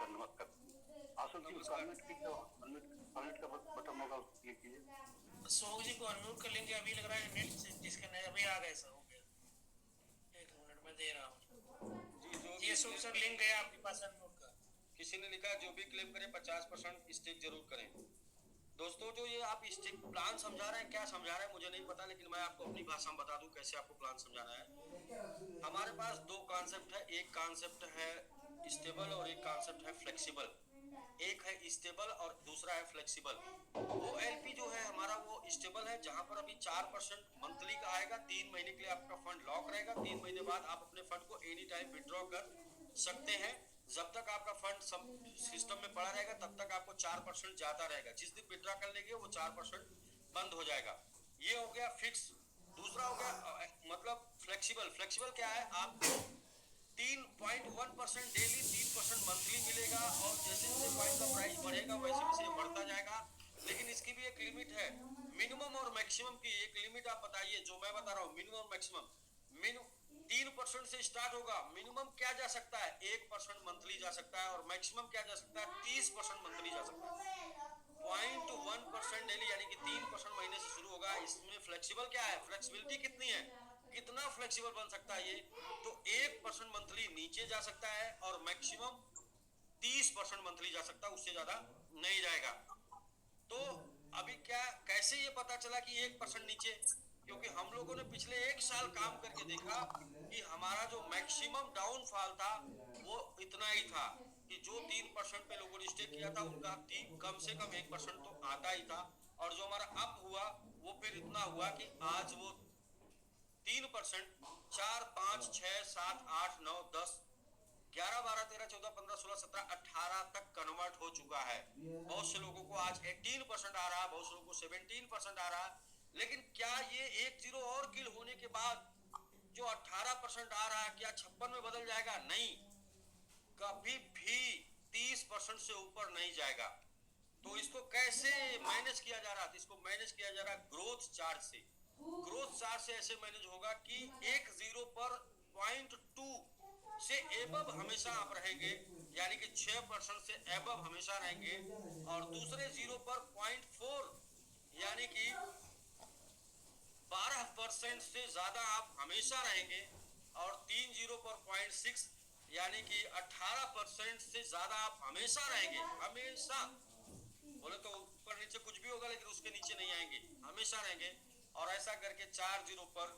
नमस्कार। अशोक जी अनम्यूट का बटन होगा उसको क्लिक कीजिए। अशोक जी को अनम्यूट कर लेंगे, अभी लग रहा है नेट से डिस्कनेक्ट, अभी आ गए सर, हो गया, 1 मिनट में दे रहा हूँ। जी अशोक सर लिंक गया आपके पास अनम्यूट का। किसी ने लिखा जो भी क्लेम करे 50% स्टेक जरूर करें। दोस्तों जो ये आप स्टेक प्लान समझा रहे हैं, क्या समझा रहे हैं मुझे नहीं पता, लेकिन मैं आपको अपनी भाषा में बता दूं कैसे आपको प्लान समझाना है। हमारे पास 2 कॉन्सेप्ट है, एक कॉन्सेप्ट है स्टेबल और एक कॉन्सेप्ट है फ्लेक्सिबल। एक है स्टेबल और दूसरा है फ्लेक्सिबल। वो एलपी जो है हमारा वो स्टेबल है, जहां पर अभी 4% मंथली का आएगा, 3 महीने के लिए आपका फंड लॉक रहेगा, 3 महीने बाद आप अपने फंड को एनी टाइम विड्रॉ कर सकते हैं। जब तक आपका फंड सिस्टम में पड़ा रहेगा तब तक आपको 4% ज्यादा रहेगा, जिस दिन विड्रॉ कर लेंगे वो 4% बंद हो जाएगा। ये हो गया फिक्स। दूसरा हो गया मतलब फ्लेक्सिबल। फ्लेक्सिबल क्या है, आपको 3.1% डेली, 3% मंथली मिलेगा, और जैसे जैसे कॉइन का प्राइस बढ़ेगा वैसे वैसे बढ़ता जाएगा। लेकिन इसकी भी एक लिमिट है, मिनिमम और मैक्सिमम की एक लिमिट आप बताइए, जो मैं बता रहा हूँ मिनिमम और मैक्सिमम। 3% से स्टार्ट होगा, मिनिमम क्या जा सकता है 1% मंथली जा सकता है, और मैक्सिमम क्या जा सकता है 30% मंथली जा सकता है। 0.1% डेली यानी कि 3% महीने से शुरू होगा। इसमें फ्लेक्सिबल क्या है, फ्लेक्सिबिलिटी कितनी है, कितना फ्लेक्सिबल बन सकता है ये, तो 1% मंथली नीचे जा सकता है और मैक्सिमम 30% मंथली जा सकता है, उससे ज्यादा नहीं जाएगा। तो अभी क्या कैसे ये पता चला कि 1% नीचे, क्योंकि हम लोगों ने पिछले 1 साल काम करके देखा कि हमारा जो मैक्सिमम डाउनफॉल था वो इतना ही था कि जो 3% पे लोगों ने स्टेक किया था उनका कम से कम 1% तो आता ही था, और जो हमारा अप हुआ वो फिर इतना हुआ कि आज वो 3%, 4, 5, 6, 7, 8, 9, 10, 11, 12, 13, 14, 15, 16, 17, 18 तक कन्वर्ट हो चुका है। बहुत से लोगों को आज 18% आ रहा है, बहुत से लोगों को 17% आ रहा है। लेकिन क्या ये 1-0 और किल होने के बाद जो 18% आ रहा है क्या 56 में बदल जाएगा? नहीं, कभी भी 30% से ऊपर नहीं जाएगा। तो इसको कैसे मैनेज किया जा रहा है? इसको मैनेज किया जा रहा है ग्रोथ चार्ट से। ग्रोथ चार्ट से ऐसे मैनेज होगा कि 1-0 पर 0.2 से एबव हमेशा आप रहेंगे, यानी कि 6% से एबव हमेशा रहेंगे। और दूसरे 0 पर 0.4 यानी कि 12% से ज्यादा आप हमेशा रहेंगे। और 3-0 पर 0.6 यानी कि 18% से ज्यादा आप हमेशा रहेंगे। हमेशा बोले तो ऊपर नीचे कुछ भी होगा, लेकिन उसके नीचे नहीं आएंगे, हमेशा रहेंगे। और ऐसा करके 4-0 पर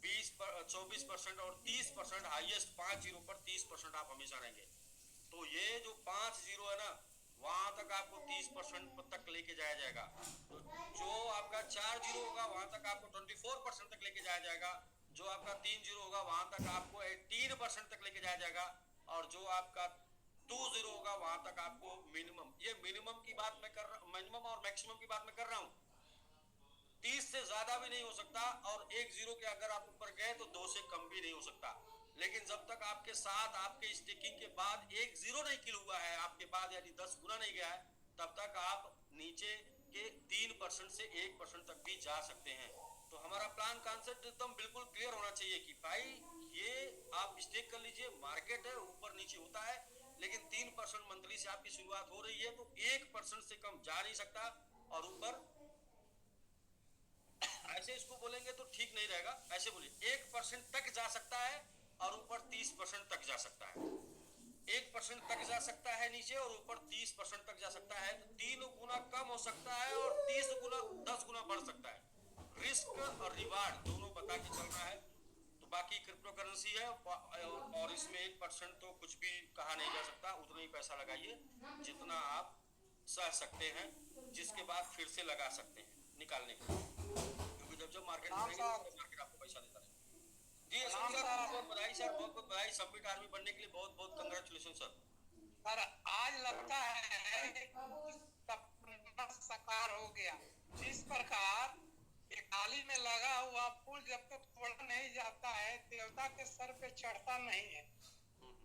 24% और 30%, हाईएस्ट 5-0 पर 30% आप हमेशा रहेंगे। तो ये जो 5-0 है ना, वहां तक आपको 30% तक लेके जाया जाएगा। तो जो आपका 4-0 होगा वहां तक आपको 24% तक लेके जाया जाएगा। जो आपका 3-0 होगा वहां तक आपको 18% तक लेके जाया जाएगा। और जो आपका 2-0 होगा वहां तक आपको मिनिमम, ये मिनिमम की बात मैं कर रहा हूँ, मिनिमम और मैक्सिमम की बात मैं कर रहा हूँ। 30 से ज्यादा भी नहीं हो सकता, और 1-0 के अगर आप ऊपर गए तो 2 से कम भी नहीं हो सकता। लेकिन जब तक आपके साथ आपके स्टिकिंग के बाद 1-0 नहीं किल हुआ है आपके बाद, यानी 10 गुना नहीं गया है, तब तक आप नीचे के 3% से 1% तक भी जा सकते हैं। तो हमारा प्लान कॉन्सेप्ट एकदम बिल्कुल क्लियर होना चाहिए कि भाई ये आप स्टेक कर लीजिए, मार्केट है, ऊपर नीचे होता है, लेकिन 3% मंथली से आपकी शुरुआत हो रही है, तो 1% से कम जा नहीं सकता। और ऊपर ऐसे इसको बोलेंगे तो ठीक नहीं रहेगा, ऐसे बोलिए 1% तक जा सकता है और ऊपर 30% तक जा सकता है। 1% तक जा सकता है नीचे और ऊपर 30% तक जा सकता है। तो 3 गुना कम हो सकता है और 10 गुना बढ़ सकता है। रिस्क और रिवार्ड दोनों बता के चलना है। तो बाकी क्रिप्टो करेंसी है और इसमें 1% तो कुछ भी कहा नहीं जा सकता। उतना ही पैसा लगाइए जितना आप सह सकते हैं, जिसके बाद फिर से लगा सकते हैं निकालने के लिए, क्योंकि जब मार्केट बढ़ेगी तो मार्केट आपको पैसा देता है। जी अशोक सर, बहुत बधाई सर, बहुत बहुत बधाई। सबमिट आर्मी बनने के लिए बहुत बहुत कंग्रेचुलेशन सर। सर आज लगता है सपना साकार हो गया। जिस प्रकार थाली में लगा हुआ फूल जब तक तोड़ा नहीं जाता है, देवता के सर पे चढ़ता नहीं है,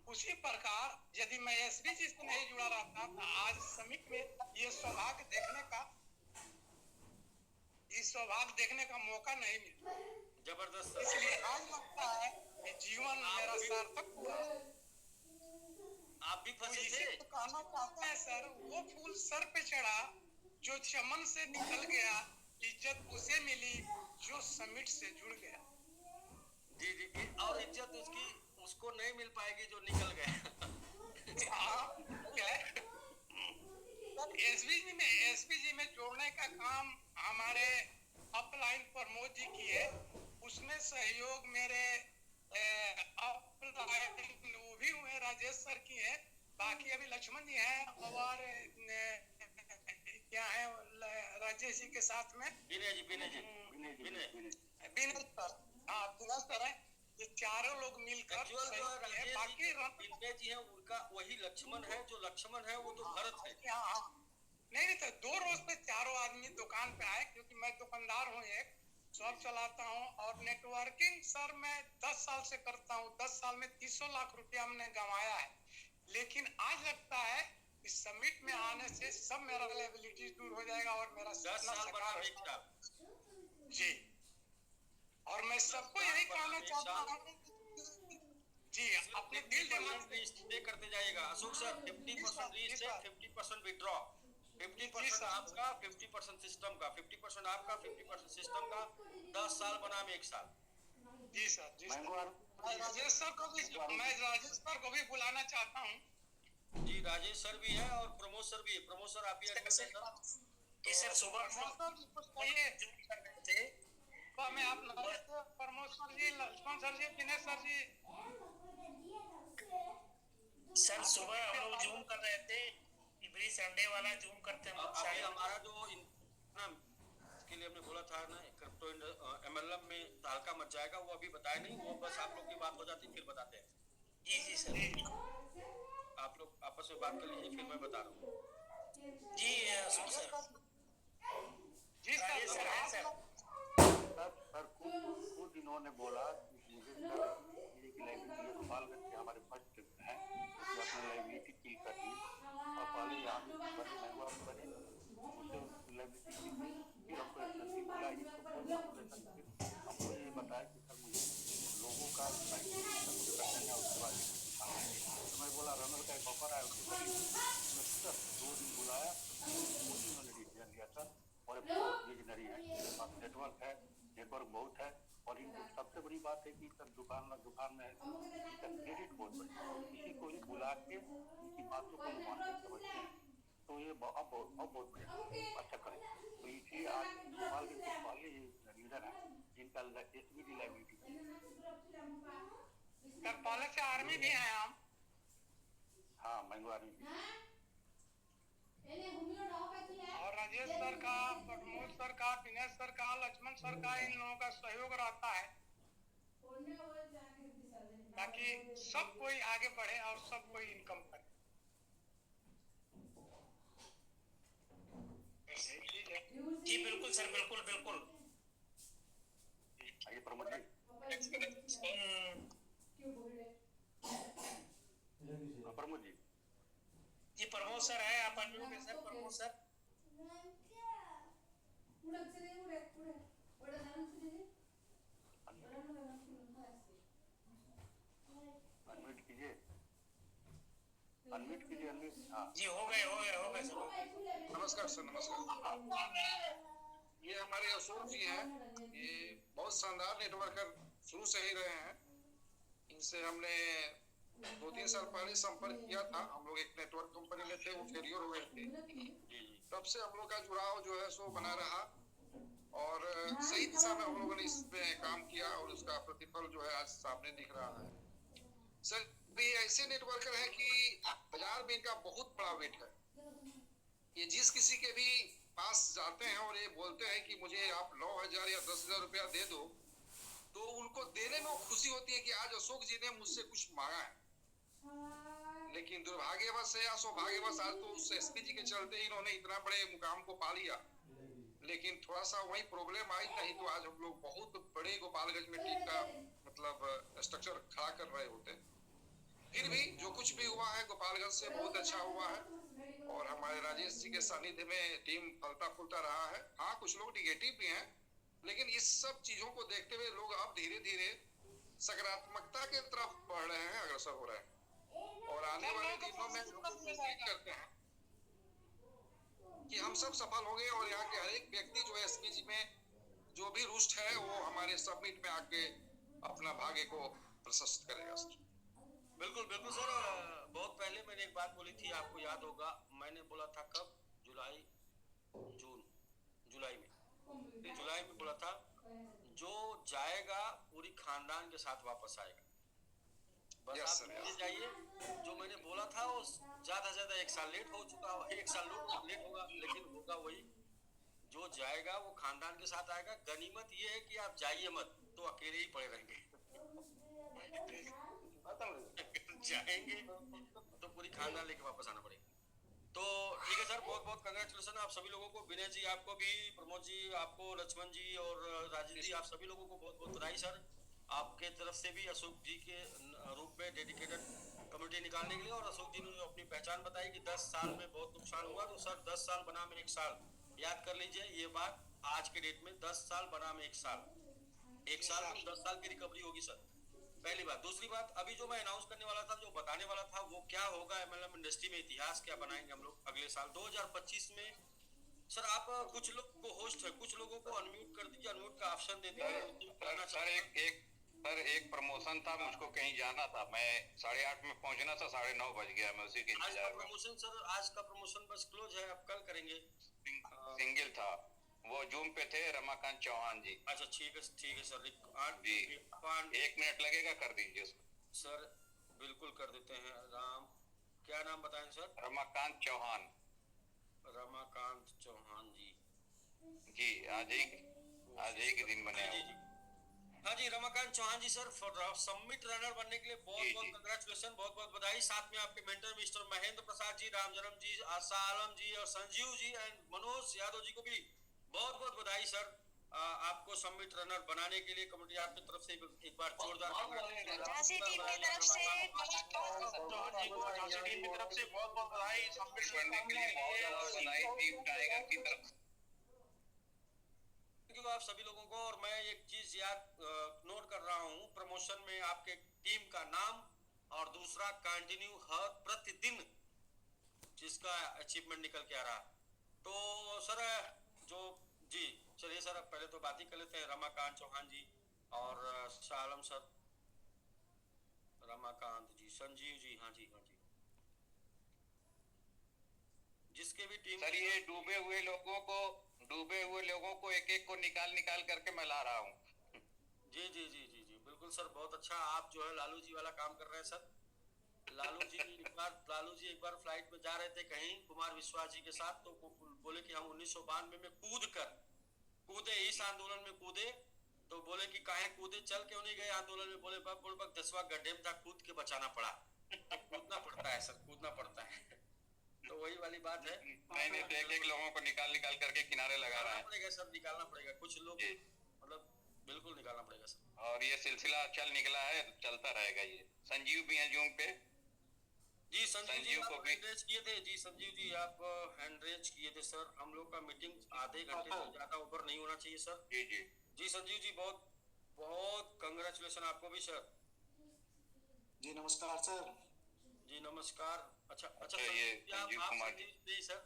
उसी प्रकार यदि मैं एसबीजी से नहीं जुड़ा रहता तो आज समिट में ये सौभाग्य देखने का मौका नहीं मिलता। जबरदस्त। इसलिए आज लगता है कि जीवन मेरा सार्थक हुआ। आप भी फंसे थे। तो कहना चाहता है सर, वो फूल सर पे चढ़ा जो चमन से निकल गया, इज्जत उसे मिली जो समिट से जुड़ गया। जी जी, और इज्जत उसको नहीं मिल पाएगी जो निकल गया। एसपीजी में जोड़ने का काम हमारे अपलाइन प्रमोद जी किए, उसमें सहयोग मेरे अपलाइन वो भी हुए राजेश सर की है, बाकी अभी लक्ष्मण जी हैं और क्या है राजेश जी के साथ में विनय सर, हाँ विनय सर है, ये चारों लोग मिलकर बाकी विनय जी है, उनका वही लक्ष्मण है, जो लक्ष्मण है वो तो भरत है। नहीं तो 2 रोज पे चारों आदमी दुकान पे आए, क्योंकि मैं दुकानदार हूँ, एक शॉप चलाता हूँ और नेटवर्किंग सर मैं 10 साल से करता हूँ। 10 साल में 300 लाख रुपया हमने गंवाया है। लेकिन आज लगता है इस समिट में आने से सब मेरा लायबिलिटी दूर हो जाएगा और मेरा 10 साल बना जी। और मैं सबको यही कहना चाहता हूँ जी, अपने दिल दिमाग से करते जाइएगा। अशोक सर 50% रीस्टेक, 50% विड्रॉ, 50% आपका, 50% सिस्टम का, 50% आपका, 50% सिस्टम का, 10 साल बनाम 1 साल। जी सर, जी सर। राजेश सर को भी बुलाना चाहता हूँ। जी राजेश सर भी है और प्रमोद सर भी है। प्रमोद सर आप ही सर सुबह थे मैं आप प्रमोद सर जी, लक्ष्मण सर जी, विनय सर जी। सर सुबह हम लोग जूम कर रहे थे, एवरी संडे वाला जूम करते हैं। अभी हमारा जो के लिए हमने बोला था ना, क्रिप्टो MLM में हल्का मच जाएगा, वो अभी बताया नहीं, वो बस आप लोग की बात हो जाती फिर बताते हैं। जी सर, आप लोग आपस में बात कर लीजिए, फिर मैं बता रहा हूँ। जी सर, जी राजेश सर हैं सर। सर कुछ इन्होंने बोला कि मुझे सर ये की लाइब्रेरी गोपालगंज के हमारे फर्स्ट हैं, तो अपनी लाइब्रेरी की कर दी और पहले यहाँ बने महंगा बने, उसे लाइब्रेरी की थी, फिर हमको एसएससी मिला, हमको ये बताया कि सर मुझे लोगों का मुझे करना है, उसके बाद तो मैं बोला रनर का एक ऑफर आया, उसके बाद 2 दिन बुलाया, उन्होंने डिसीजन लिया था। और बहुत विजनरी है, इनके पास नेटवर्क है, नेटवर्क बहुत है, और इनकी सबसे बड़ी बात है कि सर दुकान में इनका क्रेडिट बहुत बढ़िया है, किसी को भी बुला के इनकी बातों को मानते समझते हैं, तो ये बहुत बढ़िया अच्छा करें। तो इसलिए आज भोपाल के पहले लीडर है जिनका SBD लाइब्रेरी सर पहले से आर्मी भी हैं हम। हाँ मैंगो आर्मी भी, और राजेश सर का, प्रमोद सर का, दिनेश सर का, लक्ष्मण सर का, इन लोगों का सहयोग रहता है ताकि सब कोई आगे बढ़े और सब कोई इनकम करे। जी बिल्कुल सर, बिल्कुल बिल्कुल। आइए प्रमोद जी। प्रमोद जी, जी प्रमोद सर है, आप अनम्यूट है सर, प्रमोद सर। अनम्यूट कीजिए, अनम्यूट कीजिए, अनम्यूट। हाँ जी हो गए सर। नमस्कार सर, नमस्कार। ये हमारे अशोक जी हैं, ये बहुत शानदार नेटवर्कर शुरू से ही रहे हैं। इनसे हमने 2-3 साल पहले संपर्क किया था। हम लोग एक नेटवर्क कंपनी में थे, वो फेलियर हो गए थे। तब से हम लोग का जुड़ाव जो है सो बना रहा और सही दिशा में हम लोगों ने इस पे काम किया और उसका प्रतिफल जो है आज सामने दिख रहा है। सर ये ऐसे नेटवर्कर हैं कि बाजार में इनका बहुत बड़ा वेट है। ये जिस किसी के भी पास जाते हैं और ये बोलते हैं कि मुझे आप 9,000 या 10,000 रुपया दे दो, तो उनको देने में खुशी होती है कि आज अशोक जी ने मुझसे कुछ मांगा है। लेकिन दुर्भाग्यवश या सौभाग्यवश आज तो उस एसपी जी के चलते इन्होंने इतना बड़े मुकाम को पा लिया। लेकिन थोड़ा सा वही प्रॉब्लम आई, नहीं तो आज हम लोग बहुत बड़े गोपालगंज में टीम का मतलब स्ट्रक्चर खड़ा कर रहे होते। फिर भी जो कुछ भी हुआ है गोपालगंज से बहुत अच्छा हुआ है और हमारे राजेश जी के सानिध्य में टीम फलता फूलता रहा है। हाँ कुछ लोग निगेटिव भी हैं, लेकिन इस सब चीजों को देखते हुए लोग अब धीरे धीरे सकारात्मकता के तरफ बढ़ रहे हैं, अग्रसर हो रहे हैं और आने वाले दिनों में उम्मीद करते हैं कि हम सब सफल होंगे और यहाँ के हर एक व्यक्ति जो है एसपीजी में जो भी रुष्ट है वो हमारे सबमिट में आके अपना भाग्य को प्रशस्त करेगा। बिल्कुल बिल्कुल सर। बहुत पहले मैंने एक बात बोली थी, आपको याद होगा, मैंने बोला था कब, जुलाई में बोला था, जो जाएगा पूरी खानदान के साथ वापस आएगा। बस आप ये जाइए, जो मैंने बोला था वो ज्यादा से ज्यादा 1 साल लेट हो चुका, 1 साल लेट होगा, लेकिन होगा वही। जो जाएगा वो खानदान के साथ आएगा। गनीमत ये है कि आप जाइए मत तो अकेले ही पड़े रहेंगे। जाएंगे तो पूरी खानदान लेके वापस आना पड़ेगा। तो ठीक है सर, बहुत बहुत कंग्रेचुलेसन आप सभी लोगों को, विनय जी आपको भी, प्रमोद जी आपको, लक्ष्मण जी और राजेश जी आप सभी लोगों को बहुत बहुत बधाई सर। आपके तरफ से भी अशोक जी के रूप में डेडिकेटेड कमेटी निकालने के लिए, और अशोक जी ने अपनी पहचान बताई कि 10 साल में बहुत नुकसान हुआ, तो सर 10 साल बनाम 1 साल, याद कर लीजिए ये बात आज के डेट में। 10 साल बनाम 1 साल, 1 साल में 10 साल की रिकवरी होगी सर, पहली बात। दूसरी बात, अभी जो मैं अनाउंस करने वाला था, जो बताने वाला था, वो क्या होगा एमएलएम इंडस्ट्री में, इतिहास क्या बनाएंगे हम लोग अगले साल 2025 में। सर आप कुछ लोग को होस्ट है, कुछ लोगों को अनम्यूट कर दीजिए, अनम्यूट का ऑप्शन दे दीजिए। सर एक प्रमोशन था, मुझको कहीं जाना था, मैं 8:30 में पहुंचना था, 9:30 बज गया, मैं उसी के इंतजार में। प्रमोशन सर, आज का प्रमोशन बस क्लोज है, अब कल करेंगे। सिंगल था, वो जूम पे थे, रमाकांत चौहान जी। अच्छा ठीक है सर, जी 1 मिनट लगेगा, कर दीजिए सर। बिल्कुल कर देते हैं। क्या नाम बताएं सर? रमाकांत चौहान। रमाकांत चौहान जी। जी आज ही के दिन बने जी हो। जी हाँ जी, रमाकांत चौहान जी सर, समिट रनर बनने के लिए बहुत बहुत कंग्रेचुलेशन, बहुत बहुत बधाई। साथ में आपके मेंटर मिस्टर महेंद्र प्रसाद जी, रामजन्म जी, आशा आलम जी और संजीव जी एंड मनोज यादव जी को भी बहुत बहुत बधाई सर। आपको समिट रनर बनाने के लिए कमेटी आपकी तरफ से एक बार जोरदार झांसी टीम की तरफ से चौहान जी को झांसी टीम की तरफ से बहुत बहुत बधाई सबमिट करने के लिए। बधाई टीम टाइगर की तरफ से। आप सभी लोगों को। और मैं एक चीज याद नोट कर रहा हूँ, प्रमोशन में आपके टीम का नाम और दूसरा कंटिन्यू हर प्रतिदिन जिसका अचीवमेंट निकल के आ रहा। तो सर जो जी चलिए सर, अब पहले तो बात ही कर लेते हैं रमाकांत चौहान जी और शालम सर। रमाकांत जी, संजीव जी, हाँ जी हाँ जी, जिसके भी टीम सर ये डूबे हुए लोगों को एक एक को निकाल करके मैं ला रहा हूँ। जी जी जी जी जी बिल्कुल सर, बहुत अच्छा। आप जो है लालू जी वाला काम कर रहे हैं सर। लालू जी एक बार फ्लाइट में जा रहे थे कहीं कुमार विश्वास जी के साथ, तो बोले कि हम 1992 में कूदे इस आंदोलन में कूदे। तो बोले कि काहे कूदे, चल क्यों नहीं गए आंदोलन में? बोले बाप बुड़बक 10वां गड्ढे में था, कूद के बचाना पड़ा। कूदना पड़ता है सर, कूदना पड़ता है। तो वही वाली बात है, मैंने एक लोगों को निकाल करके किनारे लगा रहा है। पड़ेगा सर, निकालना पड़ेगा कुछ लोग, मतलब बिल्कुल निकालना पड़ेगा सर। और ये सिलसिला चल निकला है, चलता रहेगा। ये संजीव भी हैं जूम पे। जी संजीव को आप हैंड रेज किए थे। जी संजीव जी आप हैंड रेज किए थे सर। हम लोग का मीटिंग आधे घंटे से ज्यादा ऊपर नहीं होना चाहिए सर। जी जी जी संजीव जी बहुत बहुत कंग्रेचुलेशन आपको भी सर। जी नमस्कार सर। जी नमस्कार। अच्छा ये संजीव कुमार जी नहीं सर,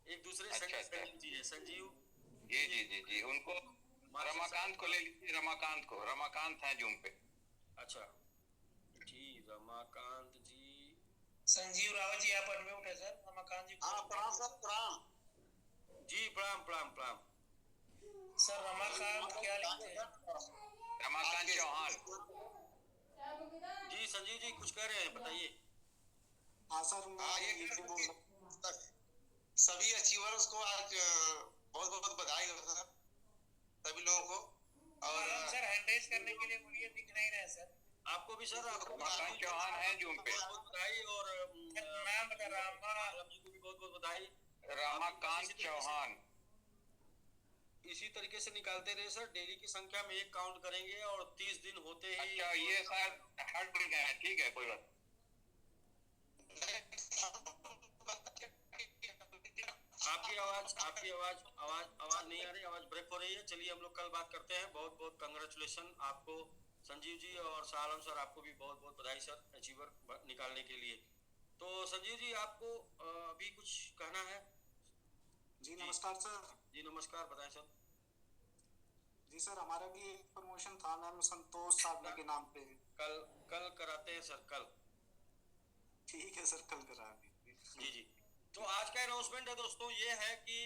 एक दूसरे संजीव जी है। संजीव जी उनको रमाकांत को ले लीजिए। रमाकांत है जूम पे। अच्छा जी रमाकांत जी। संजीव रावत जी आप अनम्यूट है सर। रमाकांत जी प्रणाम सर, प्रणाम जी, प्रणाम प्रणाम प्रणाम सर। रमाकांत क्या लिखते हैं? रमाकांत चौहान जी। संजीव जी कुछ कह रहे हैं, बताइए। हाँ सर, सभी अचीवर्स को आज बहुत बहुत बधाई हो सर, सभी लोगों को। और सर हैंड रेज करने के लिए बोलिए, दिख नहीं रहे सर। आपको भी सर, रमाकांत चौहान है जूम पे। बधाई। और नाम रामा जी को भी बहुत बहुत बधाई। रमाकांत चौहान इसी तरीके से निकालते रहे सर, डेली की संख्या में एक काउंट करेंगे और 30 दिन होते ही। अच्छा ये सर हट गए हैं, ठीक है कोई बात। आपकी आवाज नहीं आ रही, आवाज ब्रेक हो रही है। चलिए हम लोग कल बात करते हैं। बहुत बहुत कंग्रेचुलेशन आपको संजीव जी, और शालम सर आपको भी बहुत बहुत बधाई सर अचीवर निकालने के लिए। तो संजीव जी आपको अभी कुछ कहना है? जी नमस्कार सर। जी नमस्कार, बताएं सर। जी सर, हमारा भी एक प्रमोशन था मैम संतोष साधना के नाम पे। कल कराते हैं सर, कल। ठीक है सर, कल करा जी जी। तो आज का अनाउंसमेंट है दोस्तों, ये है कि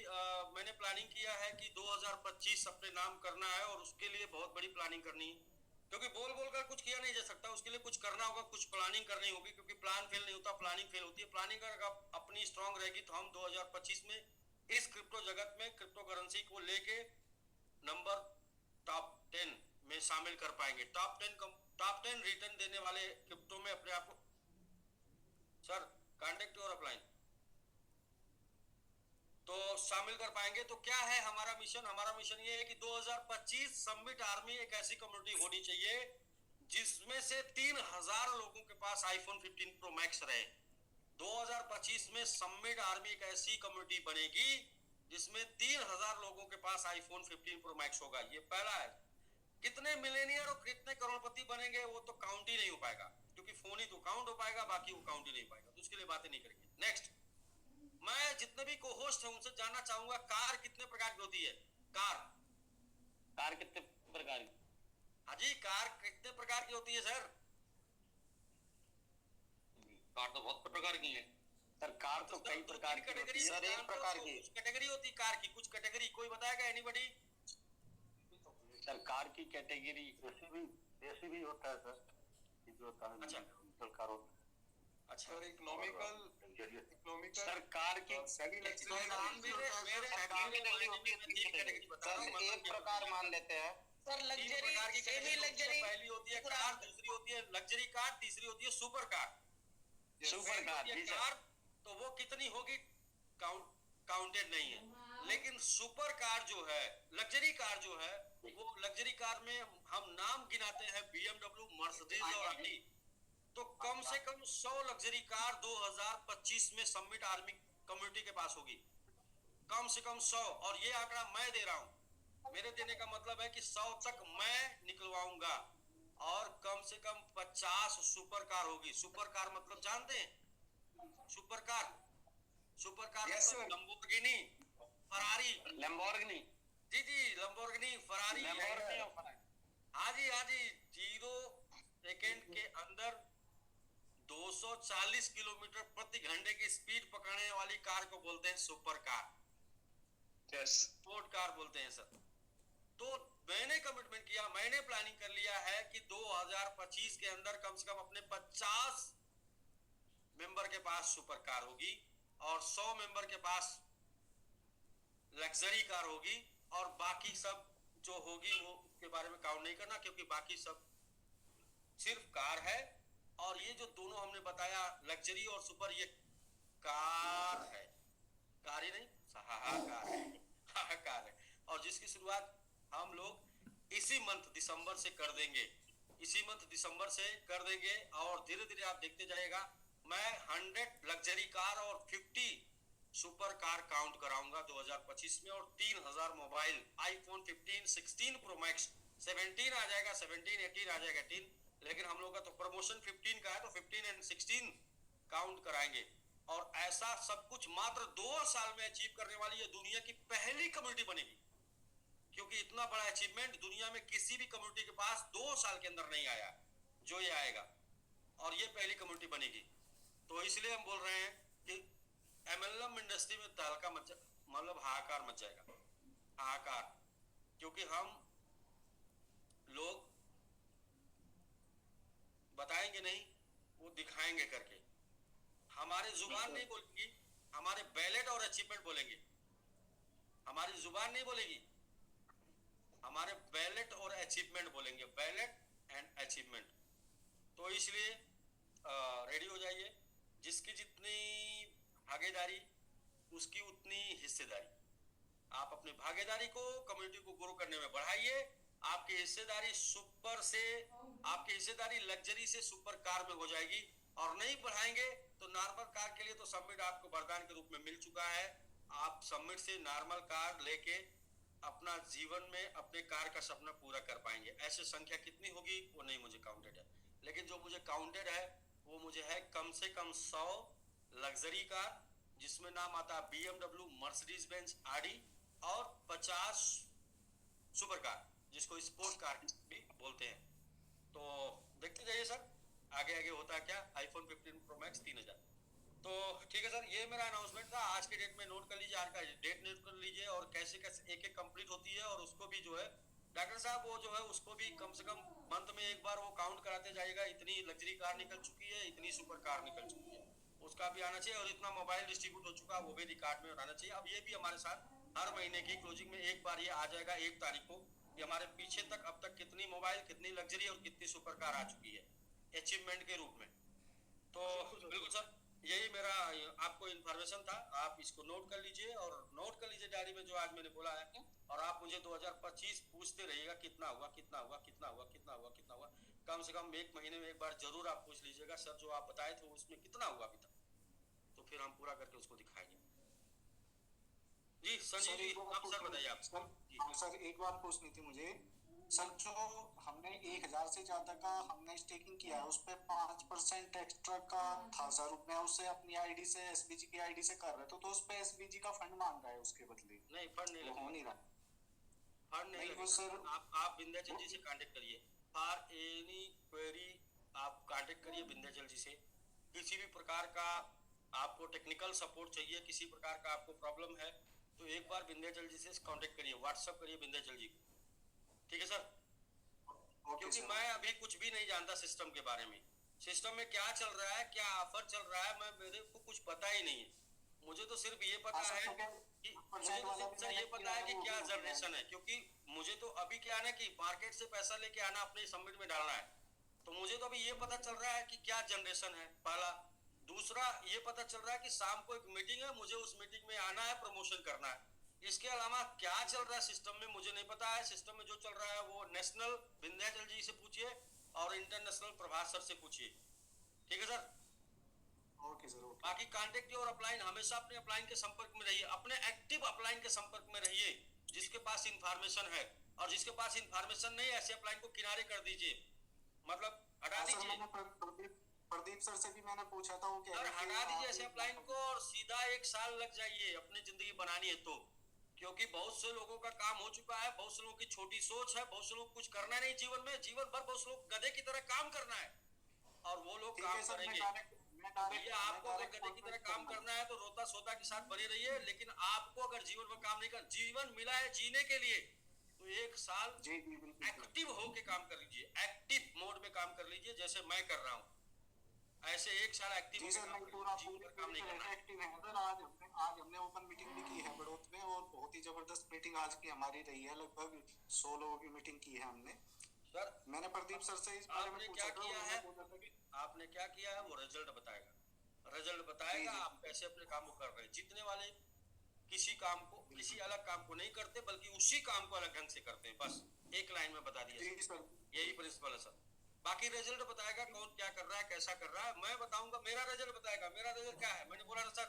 मैंने प्लानिंग किया है कि 2025 अपने नाम करना है, और उसके लिए बहुत बड़ी प्लानिंग करनी है, क्योंकि बोल कर कुछ किया नहीं जा सकता। उसके लिए कुछ करना होगा, कुछ प्लानिंग करनी होगी, क्योंकि प्लान फेल नहीं होता, प्लानिंग फेल होती है। प्लानिंग अगर अपनी स्ट्रांग रहेगी तो हम 2025 में इस क्रिप्टो जगत में क्रिप्टो करेंसी को लेके नंबर टॉप 10 में शामिल कर पाएंगे। टॉप 10 रिटर्न देने वाले क्रिप्टो में अपने आप को सर कॉन्टेक्ट और अपलाइन तो शामिल कर पाएंगे। तो क्या है हमारा मिशन? हमारा मिशन ये है कि 2025 समिट आर्मी एक ऐसी कम्युनिटी होनी चाहिए जिसमें से 3000 लोगों के पास आईफोन 15 प्रो मैक्स रहे। 2025 में समिट आर्मी एक ऐसी कम्युनिटी बनेगी जिसमें 3000 लोगों के पास आईफोन 15 प्रो मैक्स होगा। ये पहला है। कितने मिलेनियर और कितने करोड़पति बनेंगे वो तो काउंट ही नहीं हो पाएगा, क्योंकि फोन ही तो काउंट हो पाएगा, बाकी वो काउंट ही नहीं हो पाएगा, तो उसके लिए बातें नहीं करेंगे। नेक्स्ट, मैं जितने भी को होस्ट है उनसे जानना चाहूंगा, कार कितने प्रकार की होती है? कार कितने प्रकार की? हाँ जी, कार कितने प्रकार की होती है सर? कार तो बहुत प्रकार की है सर। कार तो कई प्रकार की होती है सर। एक प्रकार की कैटेगरी होती है कार की, कुछ कैटेगरी कोई बताएगा? एनीबॉडी? सर कार की कैटेगरी ऐसी भी होता है सर, जो होता है अच्छा कार होता है। अच्छा सर इकोनॉमिकल सरकार की एक प्रकार मान लेते हैं सर लग्जरी सेमी लग्जरी पहली होती है कार, दूसरी होती है लग्जरी कार, तीसरी होती है सुपर कार। सुपर कार जी सर। कार तो वो कितनी होगी काउंटेड नहीं है, लेकिन सुपर कार जो है, लग्जरी कार जो है, वो लग्जरी कार में हम नाम गिनाते हैं BMW, मर्सिडीज और ऑडी। तो कम से कम 100 लग्जरी कार 2025 में सबमिट आर्मी कम्युनिटी के पास होगी, कम से कम 100। और ये आंकड़ा मैं दे रहा हूँ, मेरे देने का मतलब है कि 100 तक मैं निकलवाऊंगा और कम से कम 50 सुपर कार होगी। सुपर कार मतलब जानते हैं? सुपर कार मतलब लंबोर्गिनी, फरारी। लैम्बोर्गिनी जी, लंबोर्गिनी, फरारी। हाँ जी 0 सेकेंड के अंदर 240 किलोमीटर प्रति घंटे की स्पीड पकड़ने वाली कार को बोलते हैं सुपर कार, स्पोर्ट कार बोलते हैं सर। तो मैंने कमिटमेंट किया, मैंने प्लानिंग कर लिया है कि 2025 के अंदर कम से कम अपने 50 मेंबर के पास सुपर कार होगी और 100 मेंबर के पास लग्जरी कार होगी, और बाकी सब जो होगी वो उसके बारे में काउंट नहीं करना, क्योंकि बाकी सब सिर्फ कार है। और ये जो दोनों हमने बताया लग्जरी और सुपर, ये कार है, कार ही नहीं, हाहाकार है। और जिसकी शुरुआत हम लोग इसी मंथ दिसंबर से कर देंगे, और धीरे धीरे आप देखते जाइएगा, मैं 100 लग्जरी कार और 50 सुपर कार काउंट कराऊंगा 2025 में, और 3000 मोबाइल आईफोन 15, 16 प्रो मैक्स, 17 आ जाएगा, 17, 18 आ जाएगा 18, लेकिन हम लोग का तो प्रमोशन 15 का है, तो 15 एंड 16 काउंट कराएंगे। और ऐसा सब कुछ मात्र 2 साल में अचीव करने वाली ये दुनिया की पहली कम्युनिटी बनेगी, क्योंकि इतना बड़ा अचीवमेंट दुनिया में किसी भी कम्युनिटी के पास 2 साल के अंदर नहीं आया जो ये आएगा, और ये पहली कम्युनिटी बनेगी। तो इसलिए हम बोल रहे हैं कि MLM इंडस्ट्री में तहलका मतलब हाहाकार मच जाएगा, हाहाकार, क्योंकि हम लोग बताएंगे नहीं, वो दिखाएंगे करके। हमारी जुबान नहीं बोलेगी, हमारे बैलेट और अचीवमेंट बोलेंगे। हमारी जुबान नहीं बोलेगी, हमारे बैलेट और अचीवमेंट बोलेंगे, बैलेट एंड अचीवमेंट। तो इसलिए रेडी हो जाइए, जिसकी जितनी भागीदारी उसकी उतनी हिस्सेदारी। आप अपनी भागीदारी को कम्युनिटी को ग्रो करने में बढ़ाइए। आपकी हिस्सेदारी सुपर से, आपकी हिस्सेदारी लग्जरी से सुपर कार में हो जाएगी, और नहीं बढ़ाएंगे तो नॉर्मल कार के लिए तो सबमिट आपको वरदान के रूप में मिल चुका है। आप सबमिट से नॉर्मल कार लेके अपना जीवन में अपने कार का सपना पूरा कर पाएंगे। ऐसे संख्या कितनी होगी वो नहीं मुझे काउंटेड है, लेकिन जो मुझे काउंटेड है वो मुझे है कम से कम 100 लग्जरी कार, जिसमें नाम आता है BMW, मर्सिडीज बेंज, ऑडी, और 50 सुपर कार, जिसको स्पोर्ट कार भी बोलते हैं। तो देखते जाइए सर, आगे आगे होता है क्या। IPhone 15 pro max 3000। तो ठीक है सर, ये मेरा अनाउंसमेंट था आज के डेट में। नोट कर लीजिए, आज का डेट नोट कर लीजिए, और कैसे कैसे एक एक कंप्लीट होती है, और उसको भी जो है डॉक्टर साहब वो जो है उसको भी कम से कम मंथ में एक बार वो काउंट कराते जाइएगा, इतनी लग्जरी कार निकल चुकी है, इतनी सुपर कार निकल चुकी है, उसका भी आना चाहिए, और इतना मोबाइल डिस्ट्रीब्यूट हो चुका है वो भी रिकॉर्ड में आना चाहिए। अब ये भी हमारे साथ हर महीने की क्लोजिंग में एक बार ये आ जाएगा 1 तारीख को, कि हमारे पीछे तक अब तक कितनी मोबाइल, कितनी लग्जरी और कितनी सुपर कार आ चुकी है अचीवमेंट के रूप में। तो बिल्कुल सर, यही मेरा आपको इन्फॉर्मेशन था, आप इसको नोट कर लीजिए, और नोट कर लीजिए डायरी में जो आज मैंने बोला है। और आप मुझे 2025 पूछते रहिएगा कितना हुआ, कितना हुआ, कितना हुआ, कितना हुआ, कितना हुआ। कम से कम 1 महीने में एक बार जरूर आप पूछ लीजिएगा, सर जो आप बताए थे उसमें कितना हुआ अभी तक, तो फिर हम पूरा करके उसको दिखाएंगे। जी संजीव जी, आप सर बताइए आप। सर एक बात पूछनी थी मुझे सर, जो हमने 1000 से ज्यादा का हमने स्टेकिंग किया है, उस पे 5% एक्स्ट्रा का था सर, मैं उससे अपनी आईडी से SBG की आईडी से कर रहे थे, तो उस पे SBG का फंड मांग रहा है उसके बदले। नहीं, फंड नहीं हो नहीं रहा, फंड नहीं लगेगा सर। आप विंध्याचल जी से कांटेक्ट करिए, फॉर एनी क्वेरी आप कांटेक्ट करिए विंध्याचल जी से। किसी भी प्रकार का आपको टेक्निकल सपोर्ट चाहिए, किसी प्रकार का आपको प्रॉब्लम है, तो एक बार विंध्याचल जी से कांटेक्ट करिए, व्हाट्सएप करिए विंध्याचल जी को, ठीक है सर। क्योंकि मैं अभी कुछ भी नहीं जानता सिस्टम के बारे में, सिस्टम में क्या चल रहा है, क्या ऑफर चल रहा है, मेरे को कुछ पता ही नहीं है। मुझे तो सिर्फ ये पता है कि मुझे तो सिर्फ सर ये पता है कि क्या जनरेशन है, क्योंकि मुझे तो अभी क्या है ना कि मार्केट से पैसा लेके आना, अपने सबमिट में डालना है। तो मुझे तो अभी ये पता चल रहा है कि क्या जनरेशन है, पहला। दूसरा ये पता चल रहा है कि शाम को एक मीटिंग है, मुझे उस मीटिंग में आना है, प्रमोशन करना है। इसके अलावा क्या चल रहा है सिस्टम में मुझे नहीं पता है। सिस्टम में जो चल रहा है वो नेशनल विंध्याचल जी से पूछिए और इंटरनेशनल प्रभात सर से पूछिए, ठीक है सर। Okay sir, okay. बाकी कांटेक्ट और अपलाइन, हमेशा अपने अपलाइन के संपर्क में रहिए, अपने एक्टिव अपलाइन के संपर्क में रहिए जिसके पास इंफॉर्मेशन है, और जिसके पास इंफॉर्मेशन नहीं, ऐसे अपलाइन को किनारे कर दीजिए, मतलब हटा दीजिए। प्रदीप सर से भी मैंने पूछा था, वो सर हटा दीजिए ऐसे अपलाइन को, और सीधा 1 साल लग जाइए अपनी जिंदगी बनानी है तो, क्योंकि बहुत से लोगों का काम हो चुका है, बहुत से लोगों की छोटी सोच है, बहुत से लोग कुछ करना नहीं जीवन में, जीवन भर बहुत से लोग गधे की तरह काम करना है, और वो लोग काम करेंगे। भैया आपको अगर गधे की तरह काम करना है तो रोता सोता के साथ बने रहिए, लेकिन आपको अगर जीवन में काम नहीं कर, जीवन मिला है जीने के लिए, तो 1 साल एक्टिव होके काम कर लीजिए, एक्टिव मोड में काम कर लीजिए, जैसे मैं कर रहा हूँ। ऐसे 1 साल एक्टिव जीवन पर काम नहीं करना है। आज हमने ओपन मीटिंग भी की है बड़ौत में, और बहुत ही जबरदस्त मीटिंग आज की हमारी रही है। लगभग 100 लोगों की मीटिंग की है हमने। सर मैंने प्रदीप सर से इस बारे में पूछा था, आपने क्या किया है वो रिजल्ट बताएगा, रिजल्ट बताएगा आप कैसे अपने काम को कर रहे हैं। जीतने वाले किसी काम को, किसी अलग काम को नहीं करते, बल्कि उसी काम को अलग ढंग से करते हैं, बस एक लाइन में बता दिया, यही प्रिंसिपल है सर। बाकी रिजल्ट बताएगा कौन क्या कर रहा है, कैसा कर रहा है, मैं बताऊंगा, मेरा रिजल्ट बताएगा। मेरा रिजल्ट क्या है, मैंने बोला ना सर,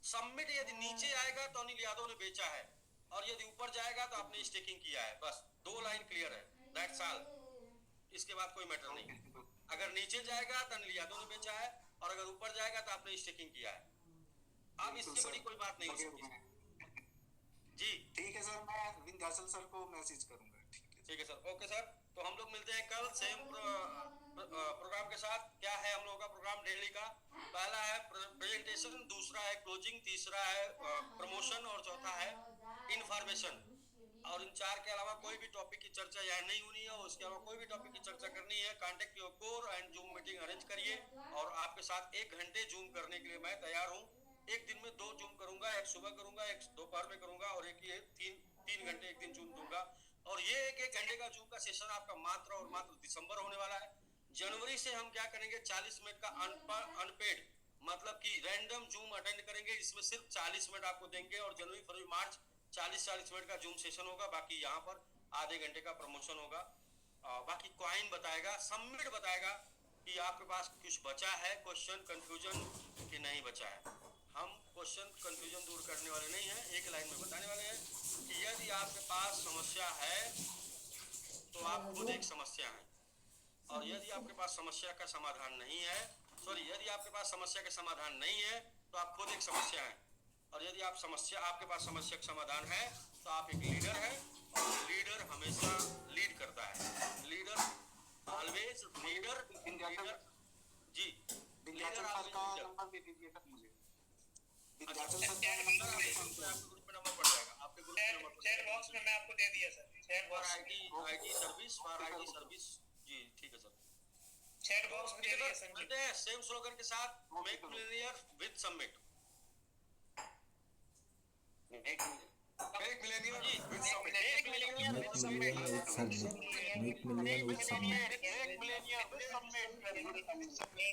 सबमिट यदि नीचे आएगा तो अनिल यादव ने बेचा है, और यदि ऊपर जाएगा तो आपने स्टेकिंग किया है, बस 2 लाइन क्लियर है, दैट्स ऑल। इसके बाद कोई मैटर नहीं। अगर नीचे जाएगा तो अनिल यादव ने बेचा है, और अगर ऊपर जाएगा तो आपने स्टेकिंग किया है। अब इससे बड़ी कोई बात नहीं हो सकती जी। ठीक है सर, मैं विंध्याचल सर को मैसेज करूंगा। ठीक है सर, ओके सर। तो हम लोग मिलते हैं कल सेम प्रोग्राम के साथ। क्या है हम लोगों का प्रोग्राम डेली का? पहला है प्रेजेंटेशन, दूसरा है क्लोजिंग, तीसरा है प्रमोशन, और चौथा है इंफॉर्मेशन। और इन 4 के अलावा कोई भी टॉपिक की चर्चा यहाँ नहीं होनी है, और उसके अलावा कोई भी टॉपिक की चर्चा करनी है, contact your core and zoom meeting arrange करिए, और आपके साथ 1 घंटे जूम करने के लिए मैं तैयार हूँ। एक दिन में 2 जूम करूंगा, एक सुबह करूंगा, एक दोपहर में करूंगा, और एक ये 3 घंटे एक दिन जूम दूंगा। और ये 1 घंटे का जूम का सेशन आपका मात्र और मात्र दिसंबर होने वाला है। जनवरी से हम क्या करेंगे, 40 मिनट का अनपेड, मतलब कि रैंडम जूम अटेंड करेंगे, इसमें सिर्फ 40 मिनट आपको देंगे, और जनवरी फरवरी मार्च 40 मिनट का जूम सेशन होगा। बाकी यहाँ पर आधे घंटे का प्रमोशन होगा। बाकी क्वाइन बताएगा, सबमिट बताएगा कि आपके पास कुछ बचा है क्वेश्चन कंफ्यूजन कि नहीं बचा है। हम क्वेश्चन कंफ्यूजन दूर करने वाले नहीं हैं, एक लाइन में बताने वाले हैं कि यदि आपके पास समस्या है तो आप खुद एक समस्या है, और यदि आपके पास समस्या का समाधान नहीं है, यदि आपके पास समस्या का समाधान नहीं है तो आप खुद एक समस्या है, और यदि आपके पास समस्या का समाधान है तो आप एक लीडर है, और लीडर हमेशा लीड करता है। लीडर ऑलवेज लीडर जी, लीडर नंबर पड़ जाएगा आपके ग्रुप में, नंबर चैट बॉक्स में मैं आपको दे दिया sir, chat box IT service जी, ठीक है सर, चैट बॉक्स में दे दिया सर। मिलते हैं सेम स्लोगन के साथ, make millionaire with submit. Make millennium with summit. Make millennium with summit. Make millennium with summit. Make millennium with summit.